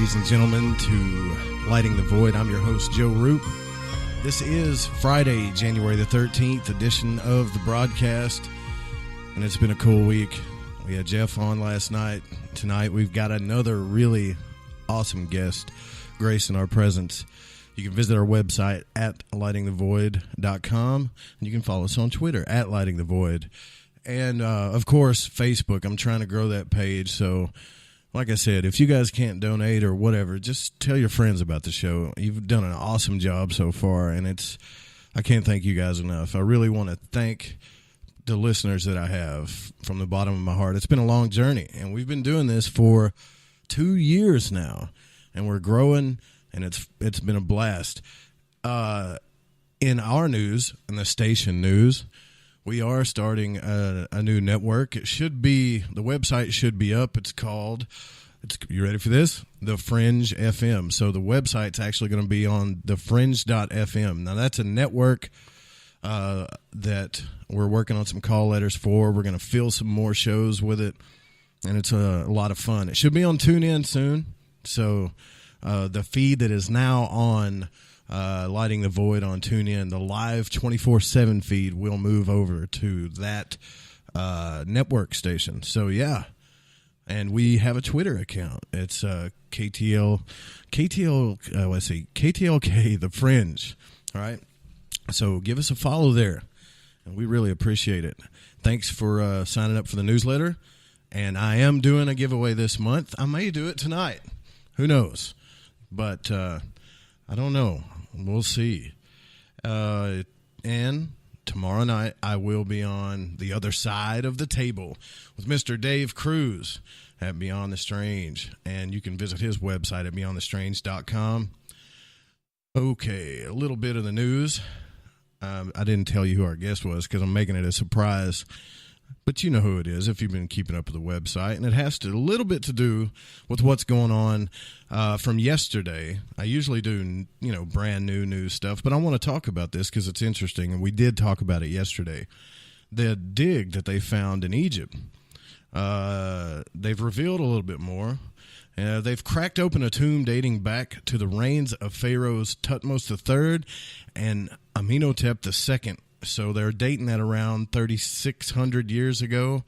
ladies and gentlemen, to Lighting the Void. I'm your host, Joe Roop. This is Friday, January the 13th edition of the broadcast, and it's been a cool week. We had Jeff on last night. Tonight, we've got another really awesome guest gracing our presence. You can visit our website at lightingthevoid.com, and you can follow us on Twitter at lightingthevoid. And, of course, Facebook. I'm trying to grow that page, so like I said, if you guys can't donate or whatever, just tell your friends about the show. You've done an awesome job so far, and I can't thank you guys enough. I really want to thank the listeners that I have from the bottom of my heart. It's been a long journey, and we've been doing this for 2 years now, and we're growing, and it's been a blast. In our news, in the station news, we are starting a new network. The website should be up. You ready for this? The Fringe FM. So the website's actually going to be on thefringe.fm. Now that's a network that we're working on some call letters for. We're going to fill some more shows with it, and it's a lot of fun. It should be on TuneIn soon. So the feed that is now on Lighting the Void on TuneIn, the live 24/7 feed will move over to that network station. So yeah, and we have a Twitter account. It's KTLK The Fringe. All right, so give us a follow there, and we really appreciate it. Thanks for signing up for the newsletter. And I am doing a giveaway this month. I may do it tonight. Who knows? But I don't know. We'll see. And tomorrow night, I will be on the other side of the table with Mr. Dave Cruz at Beyond the Strange. And you can visit his website at beyondthestrange.com. Okay, a little bit of the news. I didn't tell you who our guest was because I'm making it a surprise. But you know who it is if you've been keeping up with the website. And it has a little bit to do with what's going on from yesterday. I usually do, brand new news stuff. But I want to talk about this because it's interesting. And we did talk about it yesterday. The dig that they found in Egypt. They've revealed a little bit more. They've cracked open a tomb dating back to the reigns of Pharaohs Thutmose III and Amenhotep II. So they're dating that around 3,600 years ago.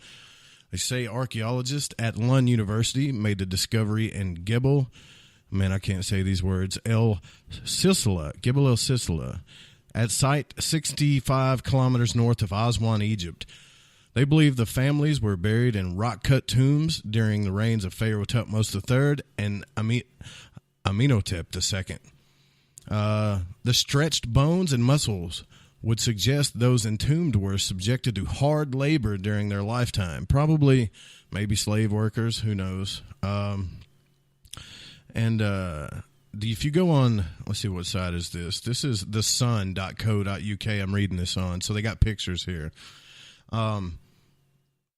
They say archaeologists at Lund University made the discovery in Gebel. Man, I can't say these words. Gebel El Sisla, at site 65 kilometers north of Aswan, Egypt. They believe the families were buried in rock-cut tombs during the reigns of Pharaoh Thutmose III and Amenhotep II. The stretched bones and muscles would suggest those entombed were subjected to hard labor during their lifetime. Probably, maybe slave workers, who knows. If you go on, let's see, what site is this? This is thesun.co.uk I'm reading this on, so they got pictures here.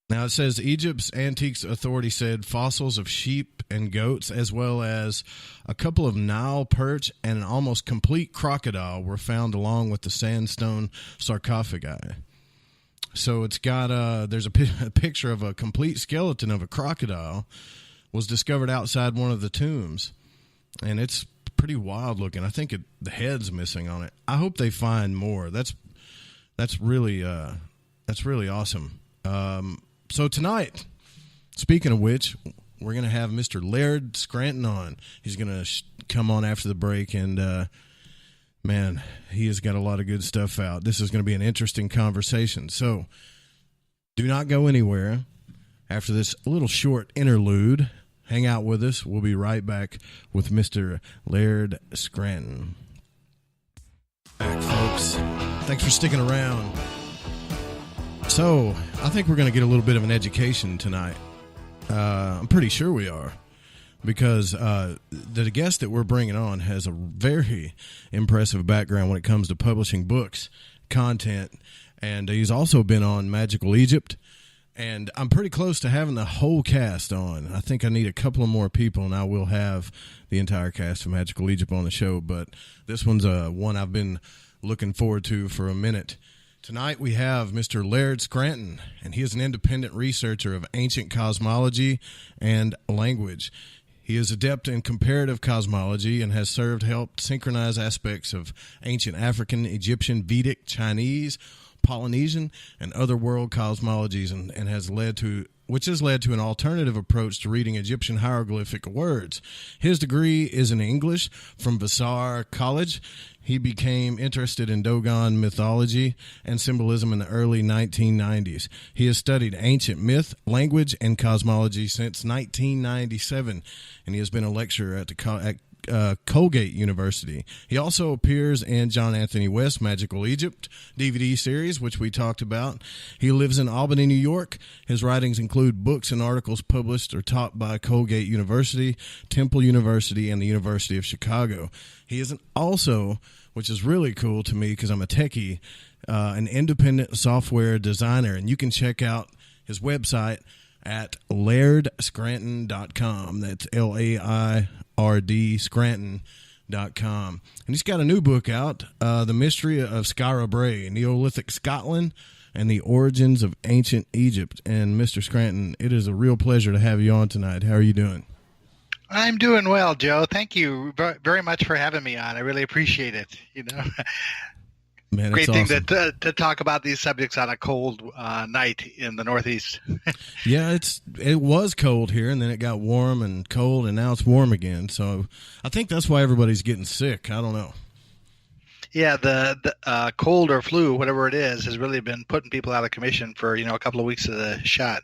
Now it says Egypt's Antiques Authority said fossils of sheep and goats, as well as a couple of Nile perch and an almost complete crocodile were found along with the sandstone sarcophagi. So it's got there's a picture of a complete skeleton of a crocodile was discovered outside one of the tombs, and it's pretty wild looking. I think the head's missing on it. I hope they find more. That's really awesome. So tonight, speaking of which, we're going to have Mr. Laird Scranton on. He's going to come on after the break, and, man, he has got a lot of good stuff out. This is going to be an interesting conversation. So do not go anywhere. After this little short interlude, hang out with us. We'll be right back with Mr. Laird Scranton. Back, folks. Thanks for sticking around. So, I think we're going to get a little bit of an education tonight. I'm pretty sure we are, because the guest that we're bringing on has a very impressive background when it comes to publishing books, content, and he's also been on Magical Egypt, and I'm pretty close to having the whole cast on. I think I need a couple of more people, and I will have the entire cast of Magical Egypt on the show, but this one's one I've been looking forward to for a minute. Tonight we have Mr. Laird Scranton, and he is an independent researcher of ancient cosmology and language. He is adept in comparative cosmology and has helped synchronize aspects of ancient African, Egyptian, Vedic, Chinese, Polynesian, and other world cosmologies, and has led to an alternative approach to reading Egyptian hieroglyphic words. His degree is in English from Vassar College. He became interested in Dogon mythology and symbolism in the early 1990s. He has studied ancient myth, language, and cosmology since 1997, and he has been a lecturer at Colgate University. He also appears in John Anthony West's Magical Egypt DVD series, which we talked about. He lives in Albany, New York. His writings include books and articles published or taught by Colgate University, Temple University, and the University of Chicago. He is also, which is really cool to me because I'm a techie, an independent software designer, and you can check out his website at LairdScranton.com. That's LAIRD Scranton.com. And he's got a new book out, The Mystery of Skara Brae, Neolithic Scotland, and the Origins of Ancient Egypt. And Mr. Scranton, it is a real pleasure to have you on tonight. How are you doing? I'm doing well, Joe. Thank you very much for having me on. I really appreciate it. Man, great it's thing awesome to talk about these subjects on a cold night in the Northeast. Yeah, it was cold here, and then it got warm and cold, and now it's warm again. So I think that's why everybody's getting sick. I don't know. Yeah, the cold or flu, whatever it is, has really been putting people out of commission for a couple of weeks of the shot.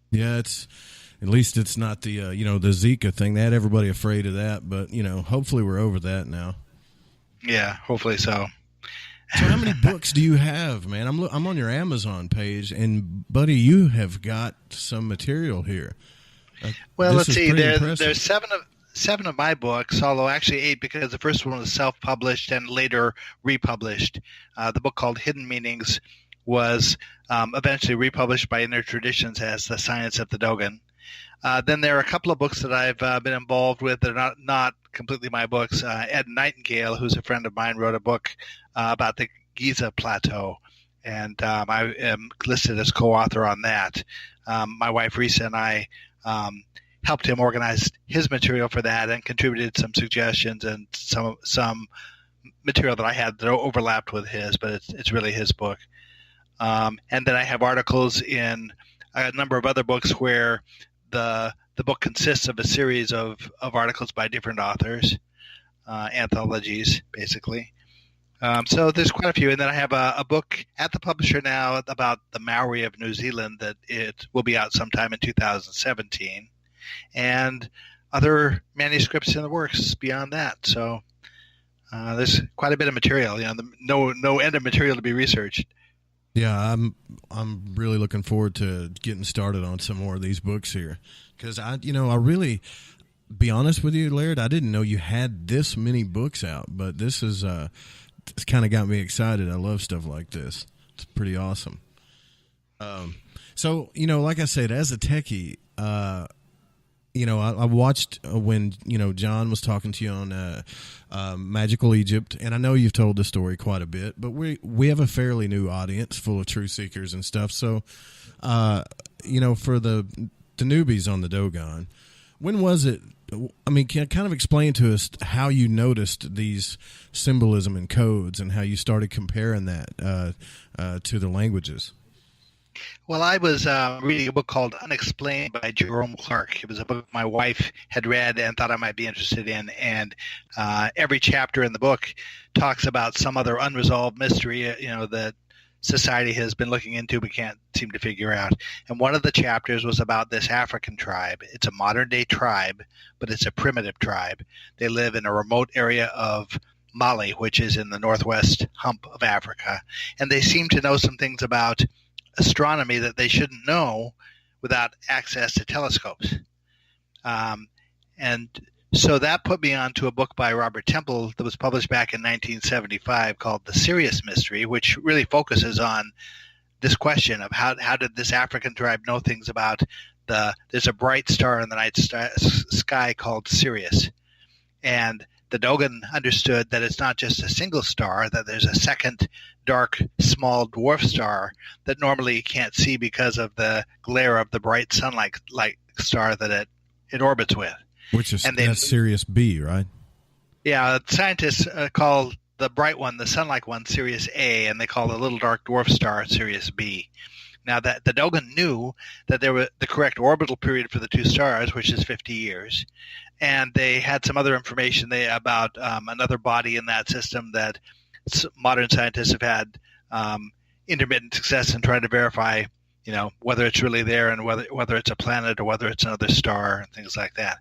Yeah, at least it's not the the Zika thing. They had everybody afraid of that, but hopefully we're over that now. Yeah, hopefully so. So how many books do you have, man? I'm on your Amazon page, and buddy, you have got some material here. Well, let's see. There's seven of my books, although actually 8 because the first one was self-published and later republished. The book called Hidden Meanings was eventually republished by Inner Traditions as The Science of the Dogon. Then there are a couple of books that I've been involved with that are not completely my books. Ed Nightingale, who's a friend of mine, wrote a book about the Giza Plateau, and I am listed as co-author on that. My wife, Risa, and I helped him organize his material for that and contributed some suggestions and some material that I had that overlapped with his, but it's really his book. And then I have articles in a number of other books where the book consists of a series of articles by different authors, anthologies, basically. So there's quite a few. And then I have a book at the publisher now about the Maori of New Zealand that it will be out sometime in 2017. And other manuscripts in the works beyond that. So there's quite a bit of material. No end of material to be researched. Yeah, I'm really looking forward to getting started on some more of these books here, because I really, be honest with you, Laird, I didn't know you had this many books out, but this is it's kind of got me excited. I love stuff like this. It's pretty awesome. So like I said, as a techie, I watched when John was talking to you on Magical Egypt, and I know you've told the story quite a bit, but we have a fairly new audience full of truth seekers and stuff. So, for the newbies on the Dogon, when was it? I mean, can you kind of explain to us how you noticed these symbolism and codes and how you started comparing that to the languages? Well, I was reading a book called Unexplained by Jerome Clark. It was a book my wife had read and thought I might be interested in. And every chapter in the book talks about some other unresolved mystery, that society has been looking into but can't seem to figure out. And one of the chapters was about this African tribe. It's a modern-day tribe, but it's a primitive tribe. They live in a remote area of Mali, which is in the northwest hump of Africa. And they seem to know some things about astronomy that they shouldn't know without access to telescopes. And so that put me on to a book by Robert Temple that was published back in 1975 called The Sirius Mystery, which really focuses on this question of how did this African tribe know things about there's a bright star in the night sky called Sirius. And the Dogon understood that it's not just a single star, that there's a second dark small dwarf star that normally you can't see because of the glare of the bright sunlight star that it orbits with. Which is that's Sirius B, right? Yeah, scientists call the bright one, the sun-like one, Sirius A, and they call the little dark dwarf star Sirius B. Now, that the Dogon knew that there was the correct orbital period for the two stars, which is 50 years, and they had some other information about another body in that system that modern scientists have had intermittent success in trying to verify, whether it's really there and whether it's a planet or whether it's another star and things like that.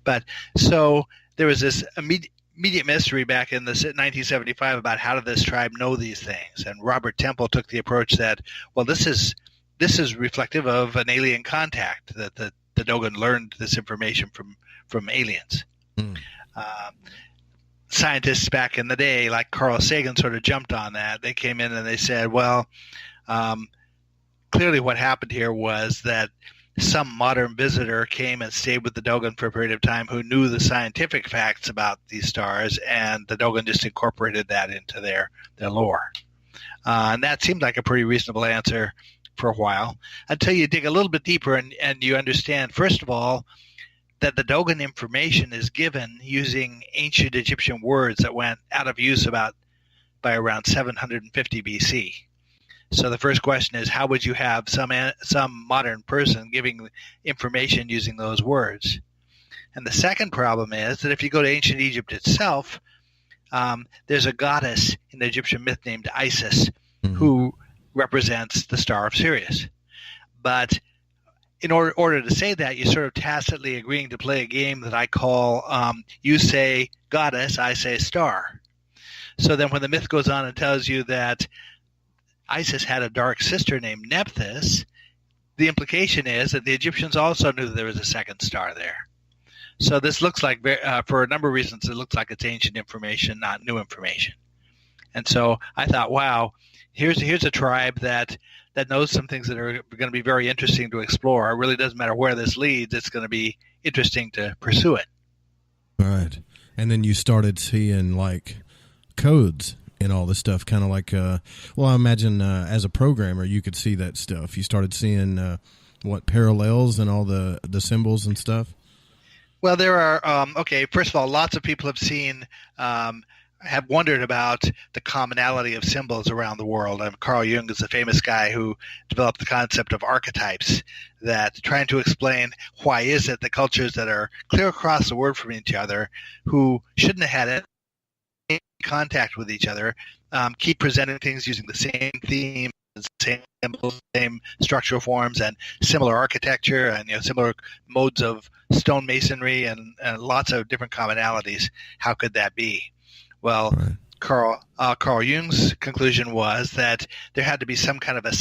But so there was this immediate mystery back in 1975 about how did this tribe know these things, and Robert Temple took the approach that, well, this is reflective of an alien contact, that the Dogon learned this information from aliens. Scientists back in the day, like Carl Sagan, sort of jumped on that. They came in and they said, well, clearly what happened here was that some modern visitor came and stayed with the Dogon for a period of time who knew the scientific facts about these stars, and the Dogon just incorporated that into their lore. And that seemed like a pretty reasonable answer for a while, until you dig a little bit deeper and you understand, first of all, that the Dogon information is given using ancient Egyptian words that went out of use by around 750 BC. So the first question is, how would you have some modern person giving information using those words? And the second problem is that if you go to ancient Egypt itself, there's a goddess in the Egyptian myth named Isis, who represents the star of Sirius. But in order to say that, you're sort of tacitly agreeing to play a game that I call you say goddess, I say star. So then when the myth goes on and tells you that Isis had a dark sister named Nephthys, the implication is that the Egyptians also knew that there was a second star there. So this looks like, for a number of reasons, it looks like it's ancient information, not new information. And so I thought, wow, here's a tribe that knows some things that are going to be very interesting to explore. It really doesn't matter where this leads. It's going to be interesting to pursue it. Right. And then you started seeing like codes and all this stuff, kind of like, I imagine as a programmer, you could see that stuff. You started seeing parallels and all the symbols and stuff? Well, there are, first of all, lots of people have wondered about the commonality of symbols around the world. Carl Jung is a famous guy who developed the concept of archetypes, that trying to explain why is it that cultures that are clear across the world from each other, who shouldn't have had any contact with each other, keep presenting things using the same theme, same symbols, same structural forms, and similar architecture, and similar modes of stone masonry, and lots of different commonalities. How could that be? Well, right. Carl Jung's conclusion was that there had to be some kind of a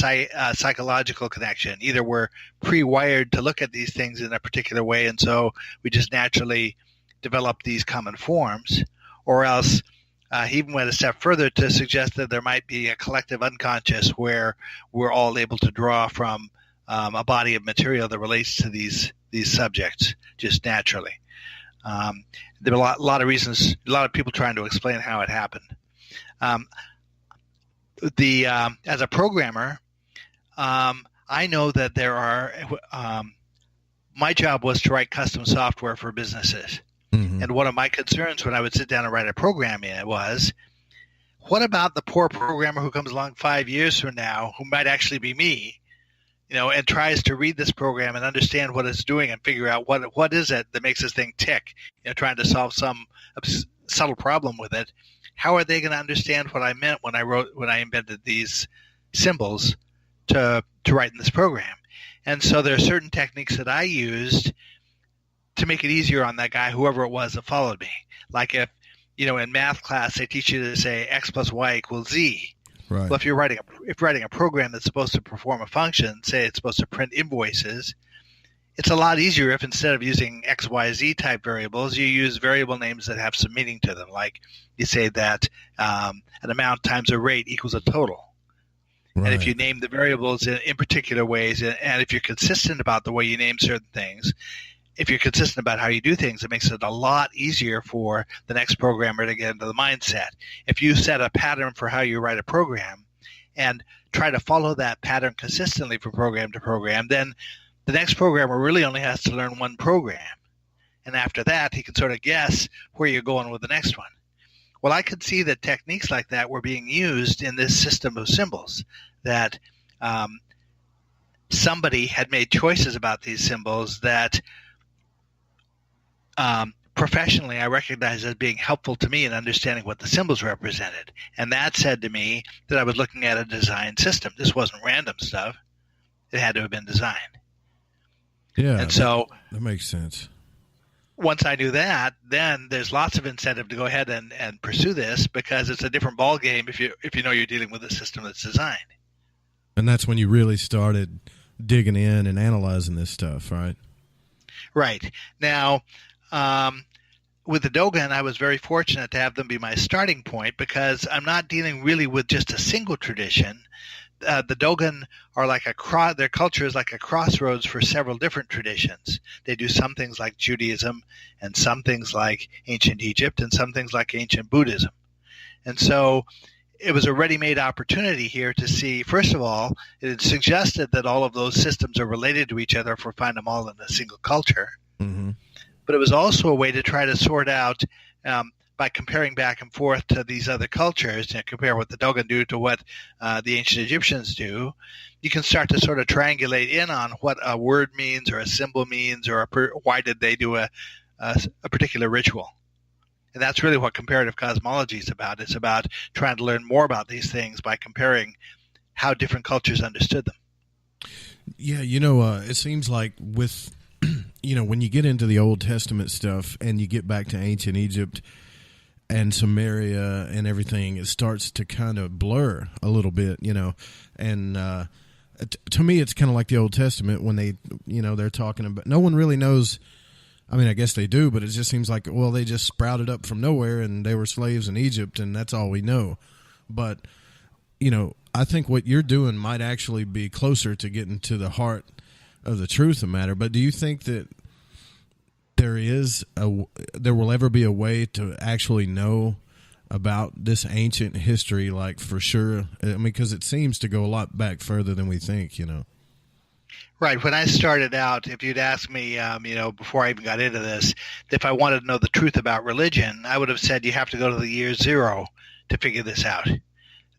psychological connection. Either we're pre-wired to look at these things in a particular way, and so we just naturally develop these common forms, or else he even went a step further to suggest that there might be a collective unconscious where we're all able to draw from a body of material that relates to these subjects just naturally. There were a lot of reasons, a lot of people trying to explain how it happened. As a programmer, I know that there are. My job was to write custom software for businesses, and one of my concerns when I would sit down and write a program was, what about the poor programmer who comes along 5 years from now, who might actually be me? And tries to read this program and understand what it's doing and figure out what is it that makes this thing tick, trying to solve some subtle problem with it. How are they going to understand what I meant when I invented these symbols to write in this program? And so there are certain techniques that I used to make it easier on that guy, whoever it was that followed me. Like if, in math class, they teach you to say x plus y equals z. Right. Well, if you're writing a program that's supposed to perform a function, say it's supposed to print invoices, it's a lot easier if instead of using X, Y, Z type variables, you use variable names that have some meaning to them. Like you say that an amount times a rate equals a total. Right. And if you name the variables in particular ways, and if you're consistent about the way you name certain things, if you're consistent about how you do things, it makes it a lot easier for the next programmer to get into the mindset. If you set a pattern for how you write a program and try to follow that pattern consistently from program to program, then the next programmer really only has to learn one program. And after that, he can sort of guess where you're going with the next one. Well, I could see that techniques like that were being used in this system of symbols, that somebody had made choices about these symbols that professionally I recognized as being helpful to me in understanding what the symbols represented. And that said to me that I was looking at a design system. This wasn't random stuff. It had to have been designed. Yeah, and so that makes sense. Once I knew that, then there's lots of incentive to go ahead and pursue this, because it's a different ballgame if you know you're dealing with a system that's designed. And that's when you really started digging in and analyzing this stuff, right? Right. Now, with the Dogon, I was very fortunate to have them be my starting point, because I'm not dealing really with just a single tradition. The Dogon are like their culture is like a crossroads for several different traditions. They do some things like Judaism, and some things like ancient Egypt, and some things like ancient Buddhism. And so it was a ready-made opportunity here to see, first of all, it suggested that all of those systems are related to each other if we find them all in a single culture. Mm-hmm. But it was also a way to try to sort out, by comparing back and forth to these other cultures, compare what the Dogon do to what the ancient Egyptians do, you can start to sort of triangulate in on what a word means or a symbol means, or why did they do a particular ritual. And that's really what comparative cosmology is about. It's about trying to learn more about these things by comparing how different cultures understood them. Yeah, it seems like with, when you get into the Old Testament stuff and you get back to ancient Egypt and Samaria and everything, it starts to kind of blur a little bit, and to me it's kind of like the Old Testament when they, they're talking about, no one really knows. I mean, I guess they do, but it just seems like, well, they just sprouted up from nowhere and they were slaves in Egypt and that's all we know. But, I think what you're doing might actually be closer to getting to the heart of the truth of the matter. But do you think that there will ever be a way to actually know about this ancient history, like for sure? I mean, because it seems to go a lot back further than we think, Right. When I started out, if you'd asked me, before I even got into this, if I wanted to know the truth about religion, I would have said you have to go to the year zero to figure this out.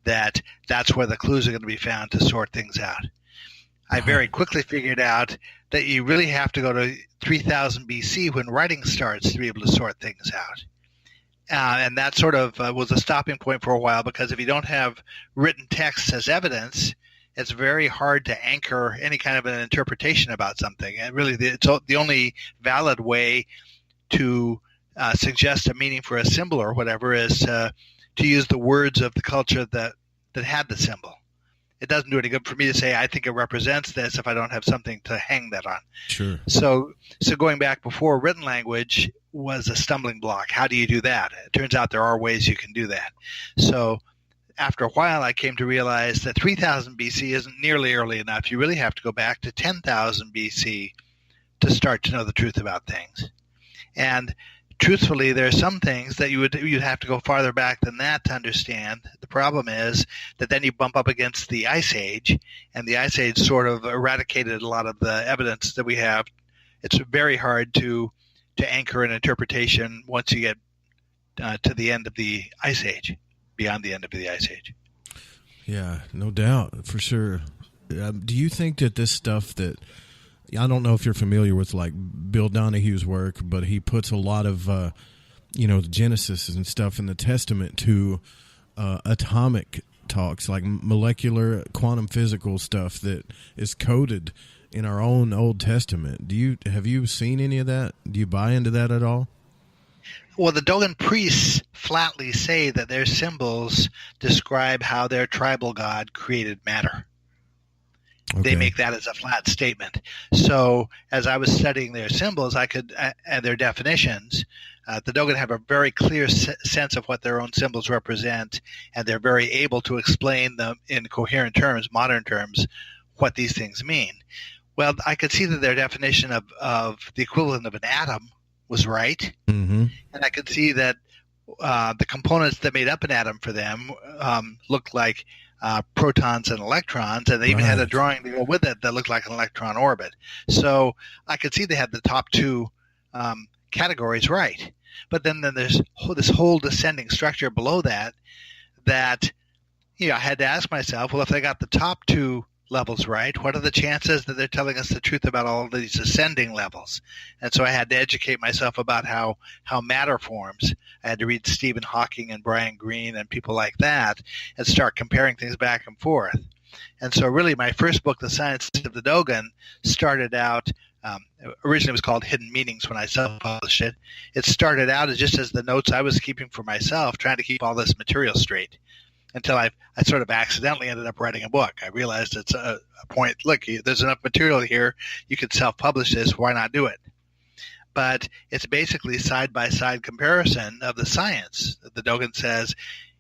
That's where the clues are going to be found to sort things out. I very quickly figured out that you really have to go to 3000 BC when writing starts to be able to sort things out. And that sort of was a stopping point for a while, because if you don't have written texts as evidence, it's very hard to anchor any kind of an interpretation about something. And really, the only valid way to suggest a meaning for a symbol or whatever is to use the words of the culture that had the symbol. It doesn't do any good for me to say, I think it represents this, if I don't have something to hang that on. Sure. So going back before, written language was a stumbling block. How do you do that? It turns out there are ways you can do that. So after a while, I came to realize that 3000 BC isn't nearly early enough. You really have to go back to 10,000 BC to start to know the truth about things. And truthfully, there are some things that you'd have to go farther back than that to understand. The problem is that then you bump up against the Ice Age, and the Ice Age sort of eradicated a lot of the evidence that we have. It's very hard to anchor an interpretation once you get to the end of the Ice Age, beyond the end of the Ice Age. Yeah, no doubt, for sure. Do you think that this stuff that, I don't know if you're familiar with like Bill Donohue's work, but he puts a lot of, Genesis and stuff in the Testament to atomic talks, like molecular quantum physical stuff that is coded in our own Old Testament. Have you seen any of that? Do you buy into that at all? Well, the Dogon priests flatly say that their symbols describe how their tribal god created matter. Okay. They make that as a flat statement. So as I was studying their symbols, and their definitions, the Dogon have a very clear sense of what their own symbols represent, and they're very able to explain them in coherent terms, modern terms, what these things mean. Well, I could see that their definition of the equivalent of an atom was right, mm-hmm. and I could see that the components that made up an atom for them looked like protons and electrons, and they even had a drawing to go with it that looked like an electron orbit. So I could see they had the top two categories right. But then there's this whole descending structure below that I had to ask myself, well, if they got the top two levels right, what are the chances that they're telling us the truth about all of these ascending levels? And so I had to educate myself about how matter forms. I had to read Stephen Hawking and Brian Greene and people like that and start comparing things back and forth. And so really my first book, The Science of the Dogon, started out originally it was called Hidden Meanings when I self-published it. It started out as the notes I was keeping for myself, trying to keep all this material straight, until I sort of accidentally ended up writing a book. I realized it's a point, look, there's enough material here, you could self-publish this, why not do it? But it's basically side-by-side comparison of the science. The Dogon says,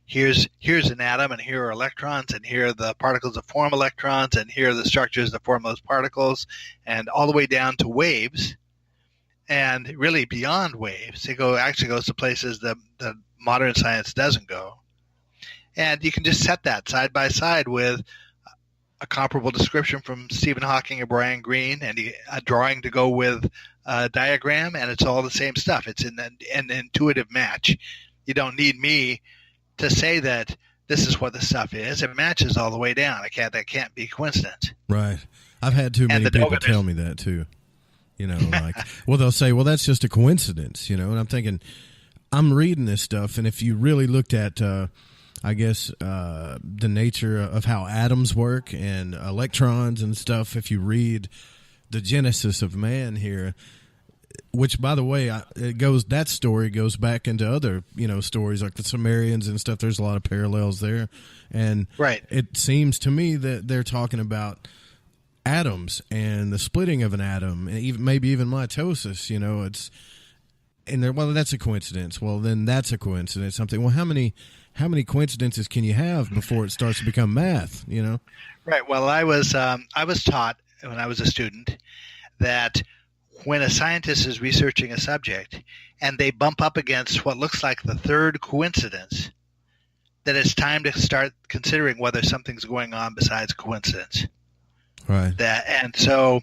here's an atom, and here are electrons, and here are the particles that form electrons, and here are the structures that form those particles, and all the way down to waves, and really beyond waves. It actually goes to places that modern science doesn't go. And you can just set that side by side with a comparable description from Stephen Hawking or Brian Greene, and a drawing to go with a diagram, and it's all the same stuff. It's an intuitive match. You don't need me to say that this is what the stuff is. It matches all the way down. That can't be coincidence. Right. I've had too many people tell me that too. They'll say, well, that's just a coincidence, and I'm thinking, I'm reading this stuff, and if you really looked at, the nature of how atoms work and electrons and stuff, if you read the genesis of man here, which, by the way, that story goes back into other, stories like the Sumerians and stuff. There's a lot of parallels there. And right. It seems to me that they're talking about atoms and the splitting of an atom, and maybe even mitosis, that's a coincidence. Well, then that's a coincidence. Something. Well, how many coincidences can you have before it starts to become math? Right. Well, I was taught when I was a student that when a scientist is researching a subject and they bump up against what looks like the third coincidence, that it's time to start considering whether something's going on besides coincidence. Right. And so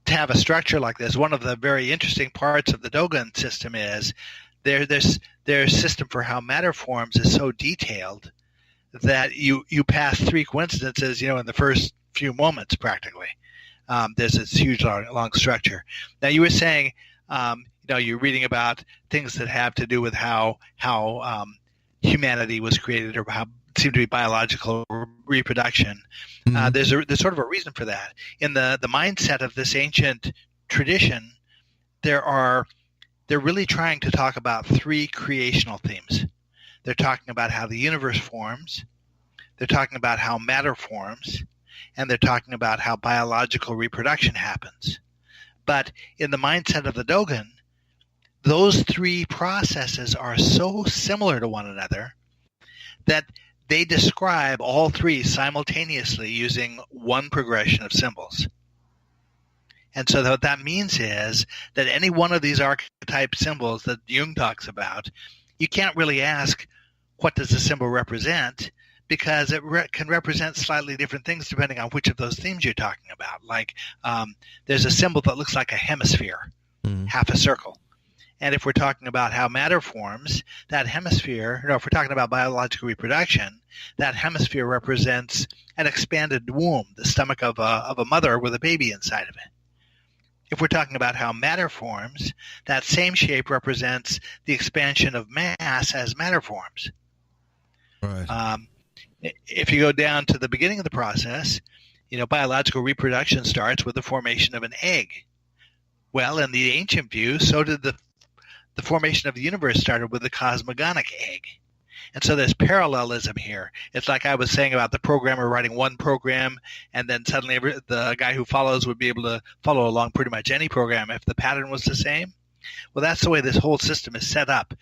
to have a structure like this, one of the very interesting parts of the Dogon system is their system for how matter forms is so detailed that you pass three coincidences, in the first few moments practically. There's this huge long structure. Now you were saying, you're reading about things that have to do with how humanity was created, or how it seemed to be biological reproduction. Mm-hmm. There's sort of a reason for that. In the mindset of this ancient tradition, they're really trying to talk about three creational themes. They're talking about how the universe forms, they're talking about how matter forms, and they're talking about how biological reproduction happens. But in the mindset of the Dogon, those three processes are so similar to one another that they describe all three simultaneously using one progression of symbols. And so what that means is that any one of these archetype symbols that Jung talks about, you can't really ask, what does the symbol represent? Because it can represent slightly different things depending on which of those themes you're talking about. Like there's a symbol that looks like a hemisphere, half a circle. And if we're talking about how matter forms, that hemisphere, if we're talking about biological reproduction, that hemisphere represents an expanded womb, the stomach of a mother with a baby inside of it. If we're talking about how matter forms, that same shape represents the expansion of mass as matter forms. Right. If you go down to the beginning of the process, biological reproduction starts with the formation of an egg. Well, in the ancient view, so did the formation of the universe started with the cosmogonic egg. And so there's parallelism here. It's like I was saying about the programmer writing one program, and then suddenly the guy who follows would be able to follow along pretty much any program if the pattern was the same. Well, that's the way this whole system is set up,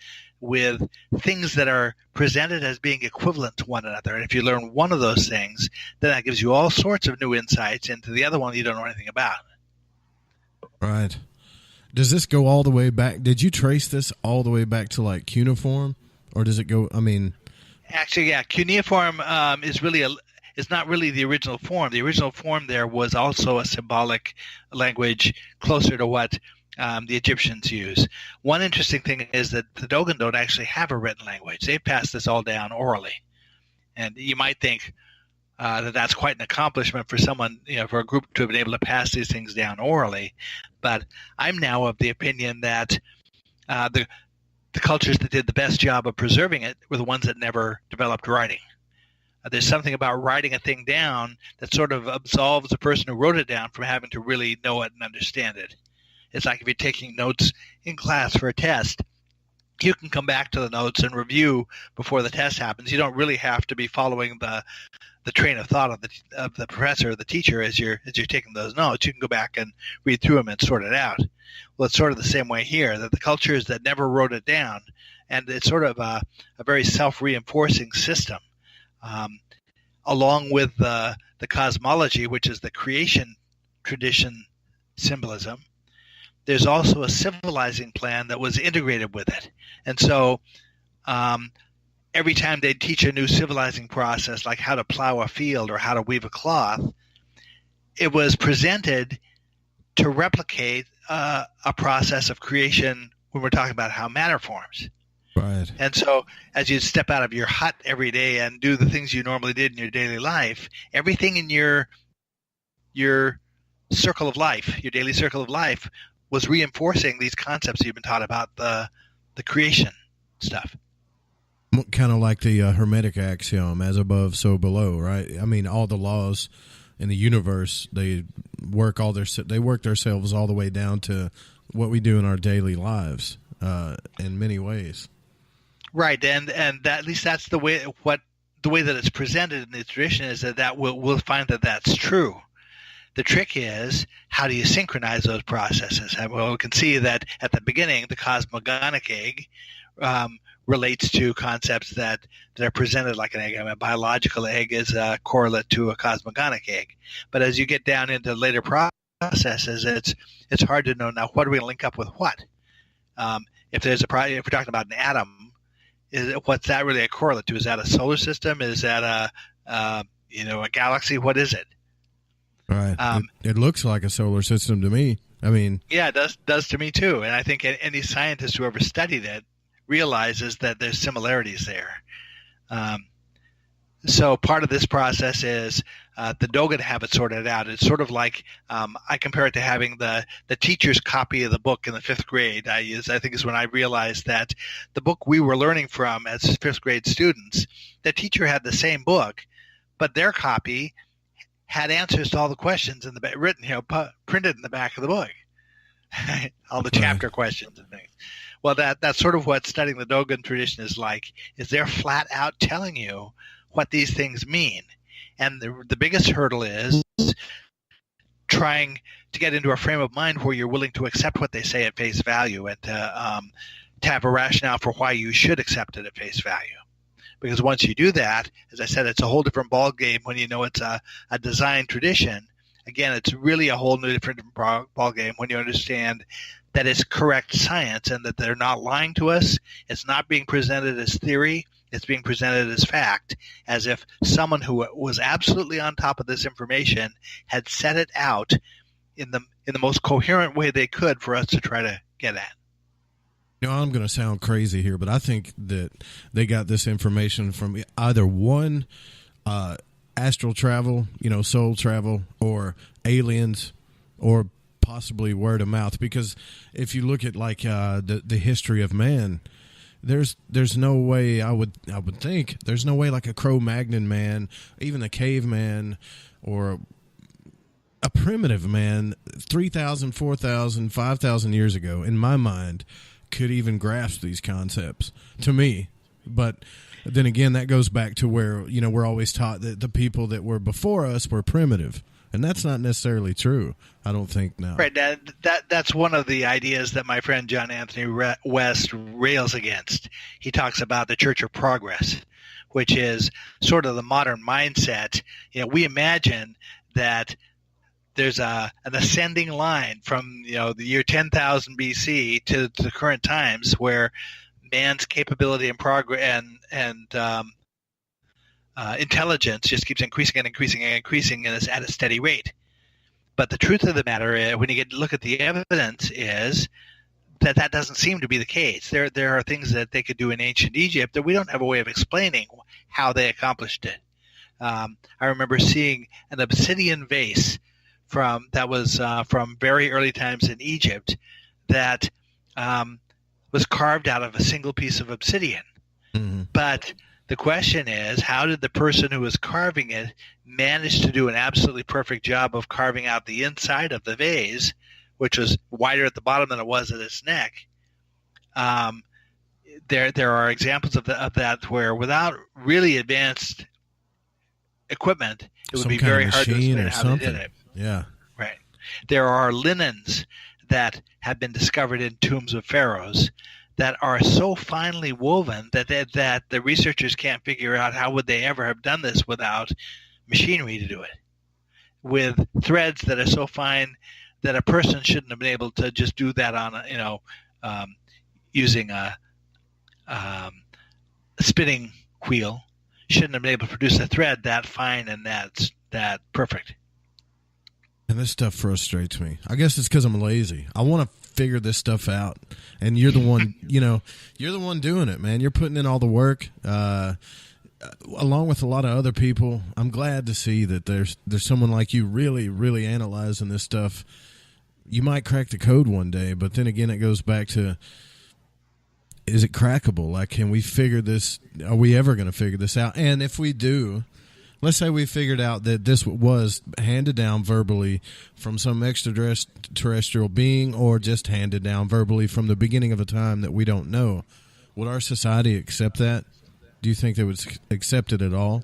with things that are presented as being equivalent to one another. And if you learn one of those things, then that gives you all sorts of new insights into the other one you don't know anything about. Right. Does this go all the way back? Did you trace this all the way back to like cuneiform, or does it go? Actually, yeah, cuneiform is not really the original form. The original form there was also a symbolic language closer to what the Egyptians use. One interesting thing is that the Dogon don't actually have a written language. They pass this all down orally. And you might think that that's quite an accomplishment for someone, for a group to have been able to pass these things down orally. But I'm now of the opinion that the cultures that did the best job of preserving it were the ones that never developed writing. There's something about writing a thing down that sort of absolves the person who wrote it down from having to really know it and understand it. It's like if you're taking notes in class for a test, you can come back to the notes and review before the test happens. You don't really have to be following the train of thought of the professor or the teacher as you're taking those notes. You can go back and read through them and sort it out. Well, it's sort of the same way here, that the cultures that never wrote it down, and it's sort of a very self-reinforcing system, along with the cosmology, which is the creation tradition symbolism. There's also a civilizing plan that was integrated with it. And so every time they'd teach a new civilizing process, like how to plow a field or how to weave a cloth, it was presented to replicate a process of creation when we're talking about how matter forms. Right. And so as you step out of your hut every day and do the things you normally did in your daily life, everything in your circle of life, your daily circle of life, was reinforcing these concepts you've been taught about the creation stuff. Kind of like the Hermetic axiom, as above, so below, right? I mean, all the laws in the universe, they work themselves all the way down to what we do in our daily lives in many ways. Right, and that, at least that's the way that it's presented in the tradition is that we'll find that that's true. The trick is, how do you synchronize those processes? Well, we can see that at the beginning, the cosmogonic egg relates to concepts that are presented like an egg. I mean, a biological egg is a correlate to a cosmogonic egg. But as you get down into later processes, it's hard to know now what are we going to link up with what. If we're talking about an atom, what's that really a correlate to? Is that a solar system? Is that a galaxy? What is it? Right. It looks like a solar system to me. I mean, yeah, it does to me too. And I think any scientist who ever studied it realizes that there's similarities there. So part of this process is the Dogon have it sorted out. It's sort of like I compare it to having the teacher's copy of the book in the fifth grade. I think is when I realized that the book we were learning from as fifth grade students, the teacher had the same book, but their copy had answers to all the questions in the back, written, printed in the back of the book, all the chapter questions and things. Well, that's sort of what studying the Dogon tradition is like. Is they're flat out telling you what these things mean, and the biggest hurdle is trying to get into a frame of mind where you're willing to accept what they say at face value and to have a rationale for why you should accept it at face value. Because once you do that, as I said, it's a whole different ball game when you know it's a design tradition. Again, it's really a whole new different ball game when you understand that it's correct science and that they're not lying to us. It's not being presented as theory. It's being presented as fact, as if someone who was absolutely on top of this information had set it out in the most coherent way they could for us to try to get at. I'm going to sound crazy here, but I think that they got this information from either one, astral travel, soul travel, or aliens, or possibly word of mouth. Because if you look at like the history of man, there's no way I would think there's no way like a Cro-Magnon man, even a caveman, or a primitive man 3,000, 4,000, 5,000 years ago, in my mind, could even grasp these concepts to me. But then again, that goes back to where, we're always taught that the people that were before us were primitive. And that's not necessarily true, I don't think now. Right. That's one of the ideas that my friend John Anthony West rails against. He talks about the Church of Progress, which is sort of the modern mindset. We imagine that there's an ascending line from the year 10,000 BC to the current times, where man's capability and progress and intelligence just keeps increasing and increasing and increasing, and is at a steady rate. But the truth of the matter is, when you get to look at the evidence, is that doesn't seem to be the case. There are things that they could do in ancient Egypt that we don't have a way of explaining how they accomplished it. I remember seeing an obsidian vase from very early times in Egypt that was carved out of a single piece of obsidian. Mm-hmm. But the question is, how did the person who was carving it manage to do an absolutely perfect job of carving out the inside of the vase, which was wider at the bottom than it was at its neck? There are examples of that where, without really advanced equipment, it would be very hard to explain how they did it. Yeah. Right. There are linens that have been discovered in tombs of pharaohs that are so finely woven that the researchers can't figure out how would they ever have done this without machinery to do it, with threads that are so fine that a person shouldn't have been able to just do that on using a spinning wheel. Shouldn't have been able to produce a thread that fine and that perfect. And this stuff frustrates me. I guess it's because I'm lazy. I want to figure this stuff out, and you're the one. You're the one doing it, man. You're putting in all the work, along with a lot of other people. I'm glad to see that there's someone like you really, really analyzing this stuff. You might crack the code one day, but then again, it goes back to, is it crackable? Like, can we figure this? Are we ever going to figure this out? And if we do, let's say we figured out that this was handed down verbally from some extraterrestrial being, or just handed down verbally from the beginning of a time that we don't know. Would our society accept that? Do you think they would accept it at all?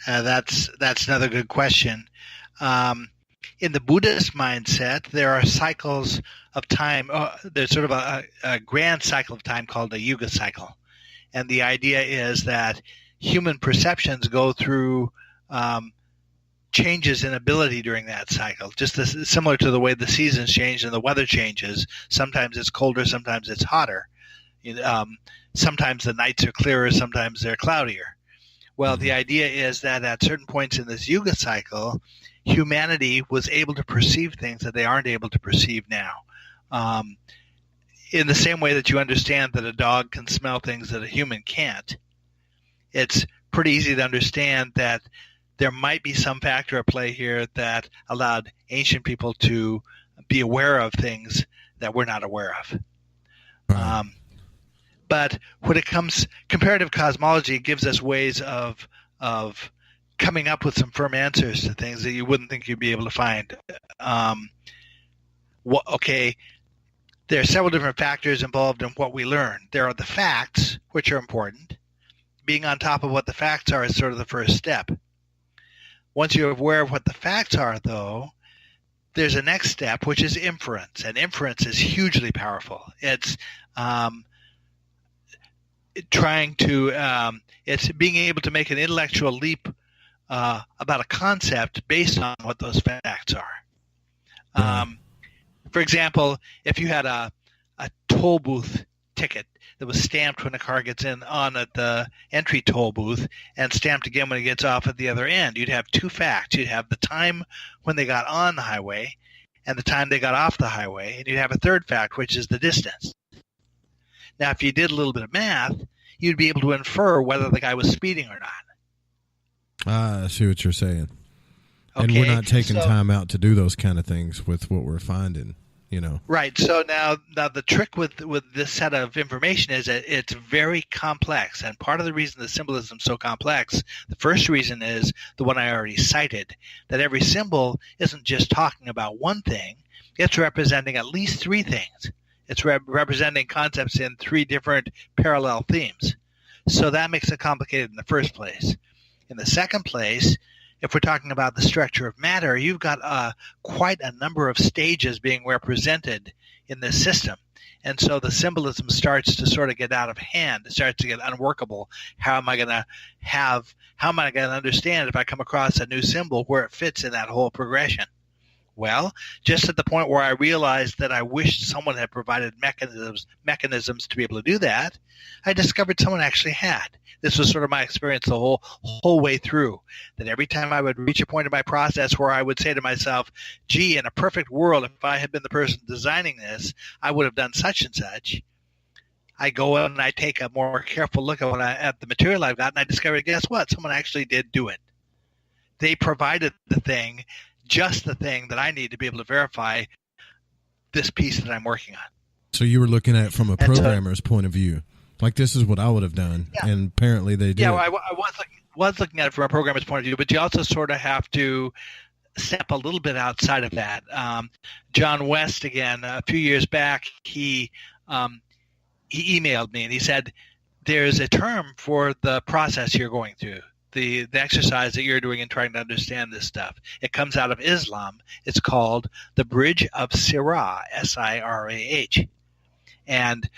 That's another good question. In the Buddhist mindset, there are cycles of time. There's sort of a grand cycle of time called a yuga cycle. And the idea is that human perceptions go through changes in ability during that cycle, just similar to the way the seasons change and the weather changes. Sometimes it's colder, sometimes it's hotter. Sometimes the nights are clearer, sometimes they're cloudier. Well, the idea is that at certain points in this yuga cycle, humanity was able to perceive things that they aren't able to perceive now. In the same way that you understand that a dog can smell things that a human can't, it's pretty easy to understand that there might be some factor at play here that allowed ancient people to be aware of things that we're not aware of. Right. But when it comes, comparative cosmology gives us ways of coming up with some firm answers to things that you wouldn't think you'd be able to find. There are several different factors involved in what we learn. There are the facts, which are important. Being on top of what the facts are is sort of the first step. Once you're aware of what the facts are, though, there's a next step, which is inference. And inference is hugely powerful. It's it's being able to make an intellectual leap about a concept based on what those facts are. For example, if you had a toll booth ticket that was stamped when a car gets on at the entry toll booth and stamped again when it gets off at the other end, you'd have two facts. You'd have the time when they got on the highway and the time they got off the highway, and you'd have a third fact, which is the distance. Now, if you did a little bit of math, you'd be able to infer whether the guy was speeding or not. I see what you're saying. Okay, and we're not taking time out to do those kind of things with what we're finding, Right. So now the trick with this set of information is that it's very complex. And part of the reason the symbolism is so complex, the first reason is the one I already cited, that every symbol isn't just talking about one thing. It's representing at least three things. It's representing concepts in three different parallel themes. So that makes it complicated in the first place. In the second place, if we're talking about the structure of matter, you've got quite a number of stages being represented in this system. And so the symbolism starts to sort of get out of hand. It starts to get unworkable. How am I going to understand if I come across a new symbol where it fits in that whole progression? Well, just at the point where I realized that I wished someone had provided mechanisms to be able to do that, I discovered someone actually had. This was sort of my experience the whole way through, that every time I would reach a point in my process where I would say to myself, gee, in a perfect world, if I had been the person designing this, I would have done such and such. I go in and I take a more careful look at the material I've got, and I discover, guess what? Someone actually did do it. They provided the thing, just the thing that I need to be able to verify this piece that I'm working on. So you were looking at it from a programmer's point of view. Like, this is what I would have done, and apparently they did. Yeah, I was looking at it from a programmer's point of view, but you also sort of have to step a little bit outside of that. John West, again, a few years back, he emailed me, and he said, there's a term for the process you're going through, the exercise that you're doing in trying to understand this stuff. It comes out of Islam. It's called the Bridge of Sirah, S-I-R-A-H. And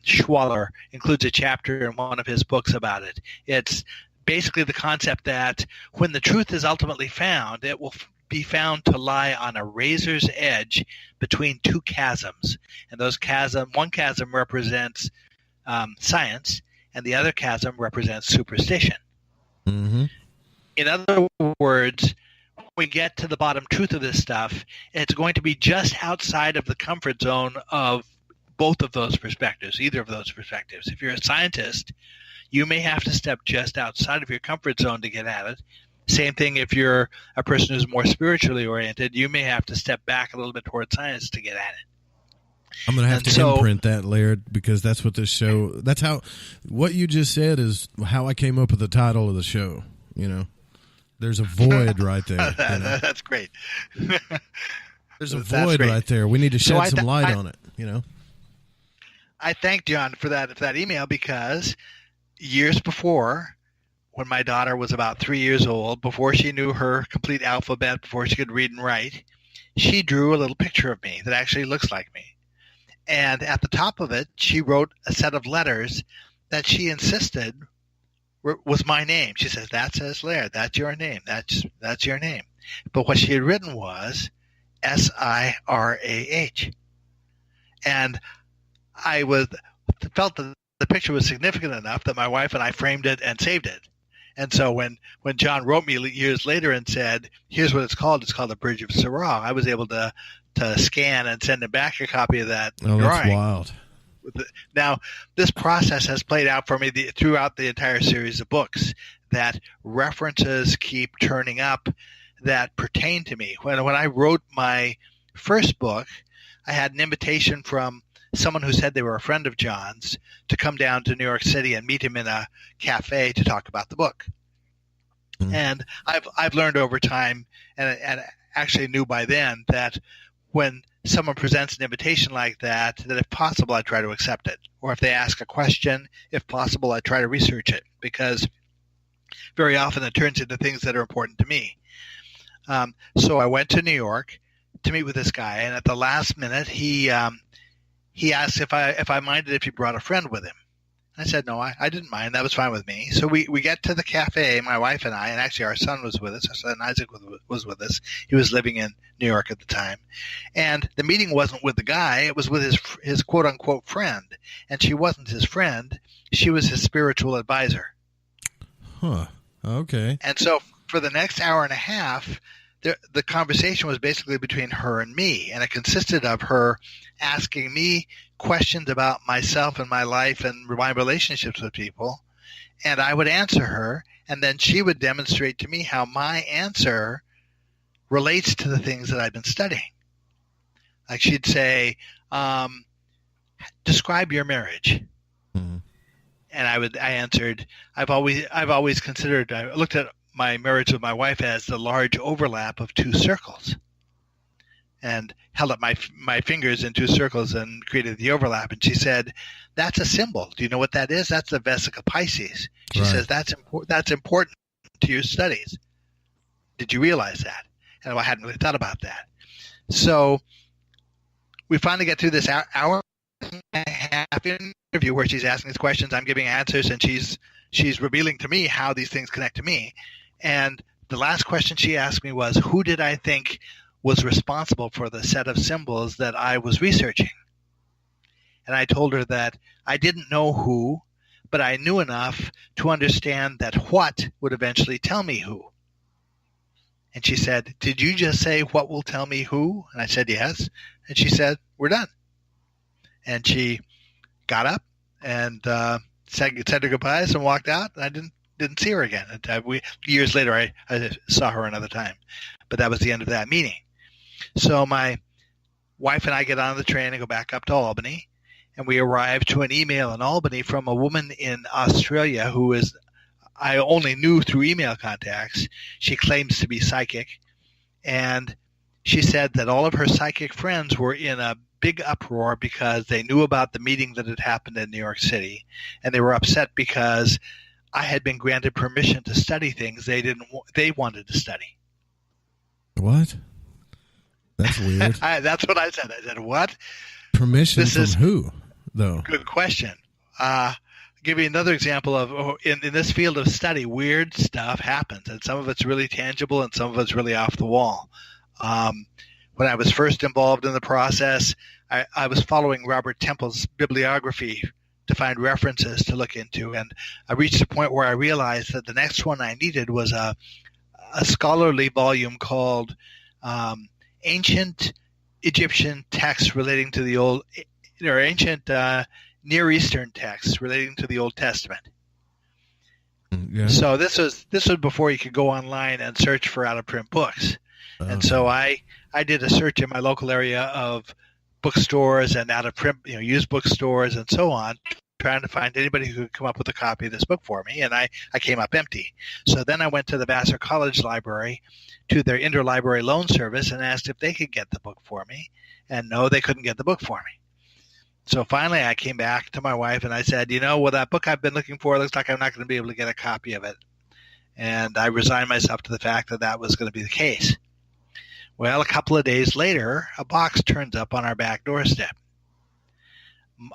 Schwaller includes a chapter in one of his books about it. It's basically the concept that when the truth is ultimately found, it will be found to lie on a razor's edge between two chasms. And one chasm represents science, and the other chasm represents superstition. Mm-hmm. In other words, when we get to the bottom truth of this stuff, it's going to be just outside of the comfort zone of both of those perspectives, either of those perspectives. If you're a scientist, you may have to step just outside of your comfort zone to get at it. Same thing if you're a person who's more spiritually oriented, you may have to step back a little bit toward science to get at it. I'm going to have to imprint that, Laird, because that's what this show, that's how, what you just said is how I came up with the title of the show, you know. There's a void right there. You know? That's great. There's a void right there. We need to shed some light on it, you know. I thank John for that email, because years before, when my daughter was about 3 years old, before she knew her complete alphabet, before she could read and write, she drew a little picture of me that actually looks like me. And at the top of it, she wrote a set of letters that she insisted was my name. She says, that says Laird. That's your name. That's your name. But what she had written was S-I-R-A-H. And I felt that the picture was significant enough that my wife and I framed it and saved it. And so when John wrote me years later and said, here's what it's called the Bridge of Sirah, I was able to scan and send him back a copy of that drawing. That's wild. Now, this process has played out for me throughout the entire series of books, that references keep turning up that pertain to me. When I wrote my first book, I had an invitation from someone who said they were a friend of John's to come down to New York City and meet him in a cafe to talk about the book. Mm-hmm. And I've learned over time, and actually knew by then, that when someone presents an invitation like that if possible, I try to accept it. Or if they ask a question, if possible, I try to research it, because very often it turns into things that are important to me. So I went to New York to meet with this guy, and at the last minute, he asked if I minded if he brought a friend with him. I said, no, I didn't mind. That was fine with me. So we get to the cafe, my wife and I, and actually our son was with us. Our son Isaac was with us. He was living in New York at the time. And the meeting wasn't with the guy. It was with his quote-unquote friend. And she wasn't his friend. She was his spiritual advisor. Huh. Okay. And so for the next hour and a half, the conversation was basically between her and me, and it consisted of her asking me questions about myself and my life and my relationships with people, and I would answer her, and then she would demonstrate to me how my answer relates to the things that I've been studying. Like she'd say, describe your marriage. Mm-hmm. And I answered, I've always considered, I looked at my marriage with my wife as the large overlap of two circles, and held up my fingers in two circles and created the overlap. And she said, that's a symbol. Do you know what that is? That's the Vesica Pisces. She says, that's important to your studies. Did you realize that? And I hadn't really thought about that. So we finally get through this hour and a half interview where she's asking these questions, I'm giving answers, and she's revealing to me how these things connect to me. And the last question she asked me was, who did I think was responsible for the set of symbols that I was researching. And I told her that I didn't know who, but I knew enough to understand that what would eventually tell me who. And she said, "Did you just say what will tell me who?" And I said, "Yes." And she said, "We're done." And she got up and said her goodbyes and walked out. And I didn't see her again. Years later, I saw her another time. But that was the end of that meeting. So my wife and I get on the train and go back up to Albany. And we arrived to an email in Albany from a woman in Australia who I only knew through email contacts. She claims to be psychic. And she said that all of her psychic friends were in a big uproar because they knew about the meeting that had happened in New York City. And they were upset because I had been granted permission to study things they wanted to study. What? That's weird. That's what I said. I said, what? Permission from who, though? Good question. Give you another example of in this field of study, weird stuff happens, and some of it's really tangible and some of it's really off the wall. When I was first involved in the process, I was following Robert Temple's bibliography to find references to look into, and I reached a point where I realized that the next one I needed was a scholarly volume called Ancient Egyptian Texts Relating to the Old, or Ancient Near Eastern Texts Relating to the Old Testament. Yeah. So this was before you could go online and search for out-of-print books. And so I did a search in my local area of bookstores and out-of-print, used bookstores and so on, trying to find anybody who could come up with a copy of this book for me, and I came up empty. So then I went to the Vassar College library, to their interlibrary loan service, and asked if they could get the book for me, and no, they couldn't get the book for me. So finally I came back to my wife and I said, that book I've been looking for, looks like I'm not going to be able to get a copy of it. And I resigned myself to the fact that was going to be the case. Well, a couple of days later, a box turns up on our back doorstep.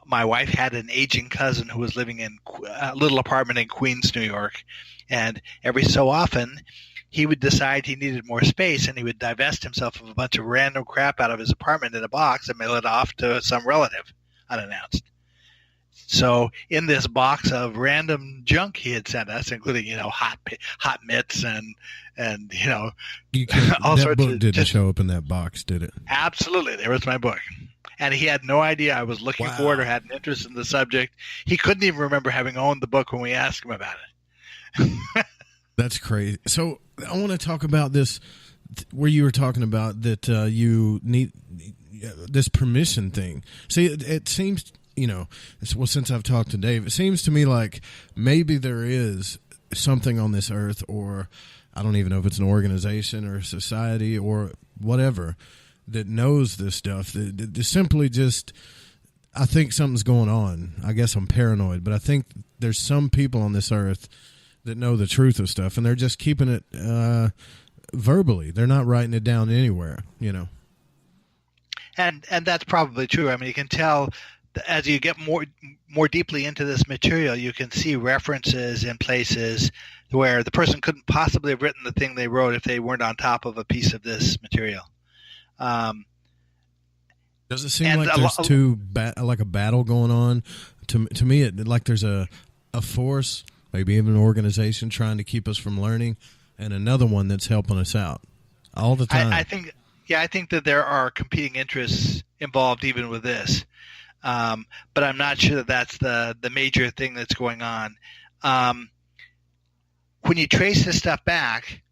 My wife had an aging cousin who was living in a little apartment in Queens, New York, and every so often he would decide he needed more space, and he would divest himself of a bunch of random crap out of his apartment in a box and mail it off to some relative, unannounced. So in this box of random junk he had sent us, including hot mitts and all sorts of. That book didn't show up in that box, did it? Absolutely, there was my book. And he had no idea I was looking for it or had an interest in the subject. He couldn't even remember having owned the book when we asked him about it. That's crazy. So I want to talk about this, where you were talking about that you need this permission thing. See, it seems, since I've talked to Dave, it seems to me like maybe there is something on this earth, or I don't even know if it's an organization or a society or whatever, that knows this stuff, that simply just, I think something's going on. I guess I'm paranoid, but I think there's some people on this earth that know the truth of stuff, and they're just keeping it verbally. They're not writing it down anywhere, And that's probably true. I mean, you can tell as you get more deeply into this material, you can see references in places where the person couldn't possibly have written the thing they wrote if they weren't on top of a piece of this material. Does it seem like there's like a battle going on? To me, like there's a force, maybe even an organization trying to keep us from learning, and another one that's helping us out all the time. I think that there are competing interests involved even with this, but I'm not sure that that's the major thing that's going on. When you trace this stuff back,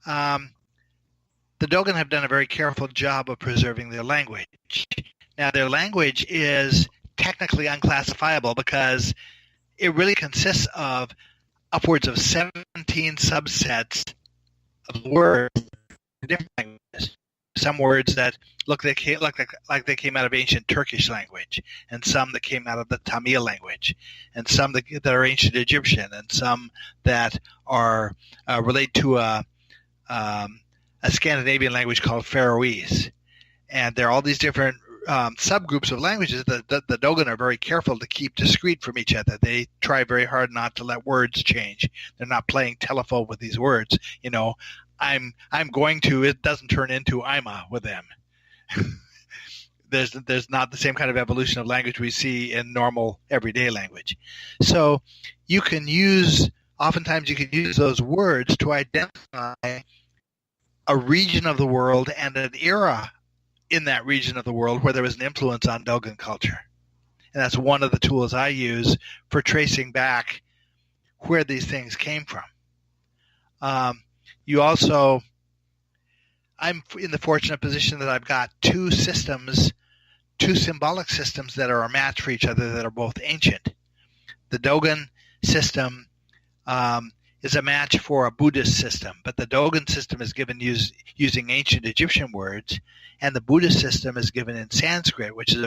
the Dogon have done a very careful job of preserving their language. Now, their language is technically unclassifiable because it really consists of upwards of 17 subsets of words in different languages. Some words that look like they came out of ancient Turkish language, and some that came out of the Tamil language, and some that are ancient Egyptian, and some that are relate to a Scandinavian language called Faroese. And there are all these different subgroups of languages that the Dogon are very careful to keep discrete from each other. They try very hard not to let words change. They're not playing telephone with these words. I'm going to, it doesn't turn into Ima with them. There's not the same kind of evolution of language we see in normal everyday language. So oftentimes you can use those words to identify a region of the world and an era in that region of the world where there was an influence on Dogon culture. And that's one of the tools I use for tracing back where these things came from. I'm in the fortunate position that I've got two symbolic systems that are a match for each other that are both ancient. The Dogon system is a match for a Buddhist system, but the Dogon system is given using ancient Egyptian words, and the Buddhist system is given in Sanskrit, which is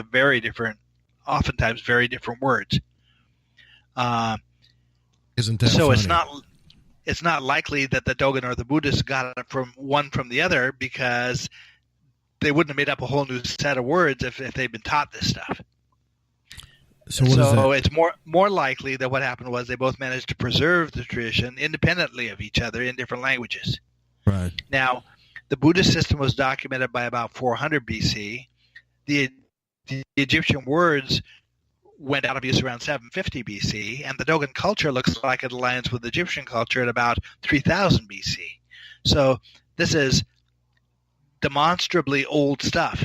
oftentimes very different words. Isn't that so funny? It's not likely that the Dogon or the Buddhists got it from the other, because they wouldn't have made up a whole new set of words if they'd been taught this stuff. So it's more likely that what happened was they both managed to preserve the tradition independently of each other in different languages. Right. Now, the Buddhist system was documented by about 400 BC. The Egyptian words went out of use around 750 BC, and the Dogon culture looks like it aligns with Egyptian culture at about 3000 BC. So this is demonstrably old stuff.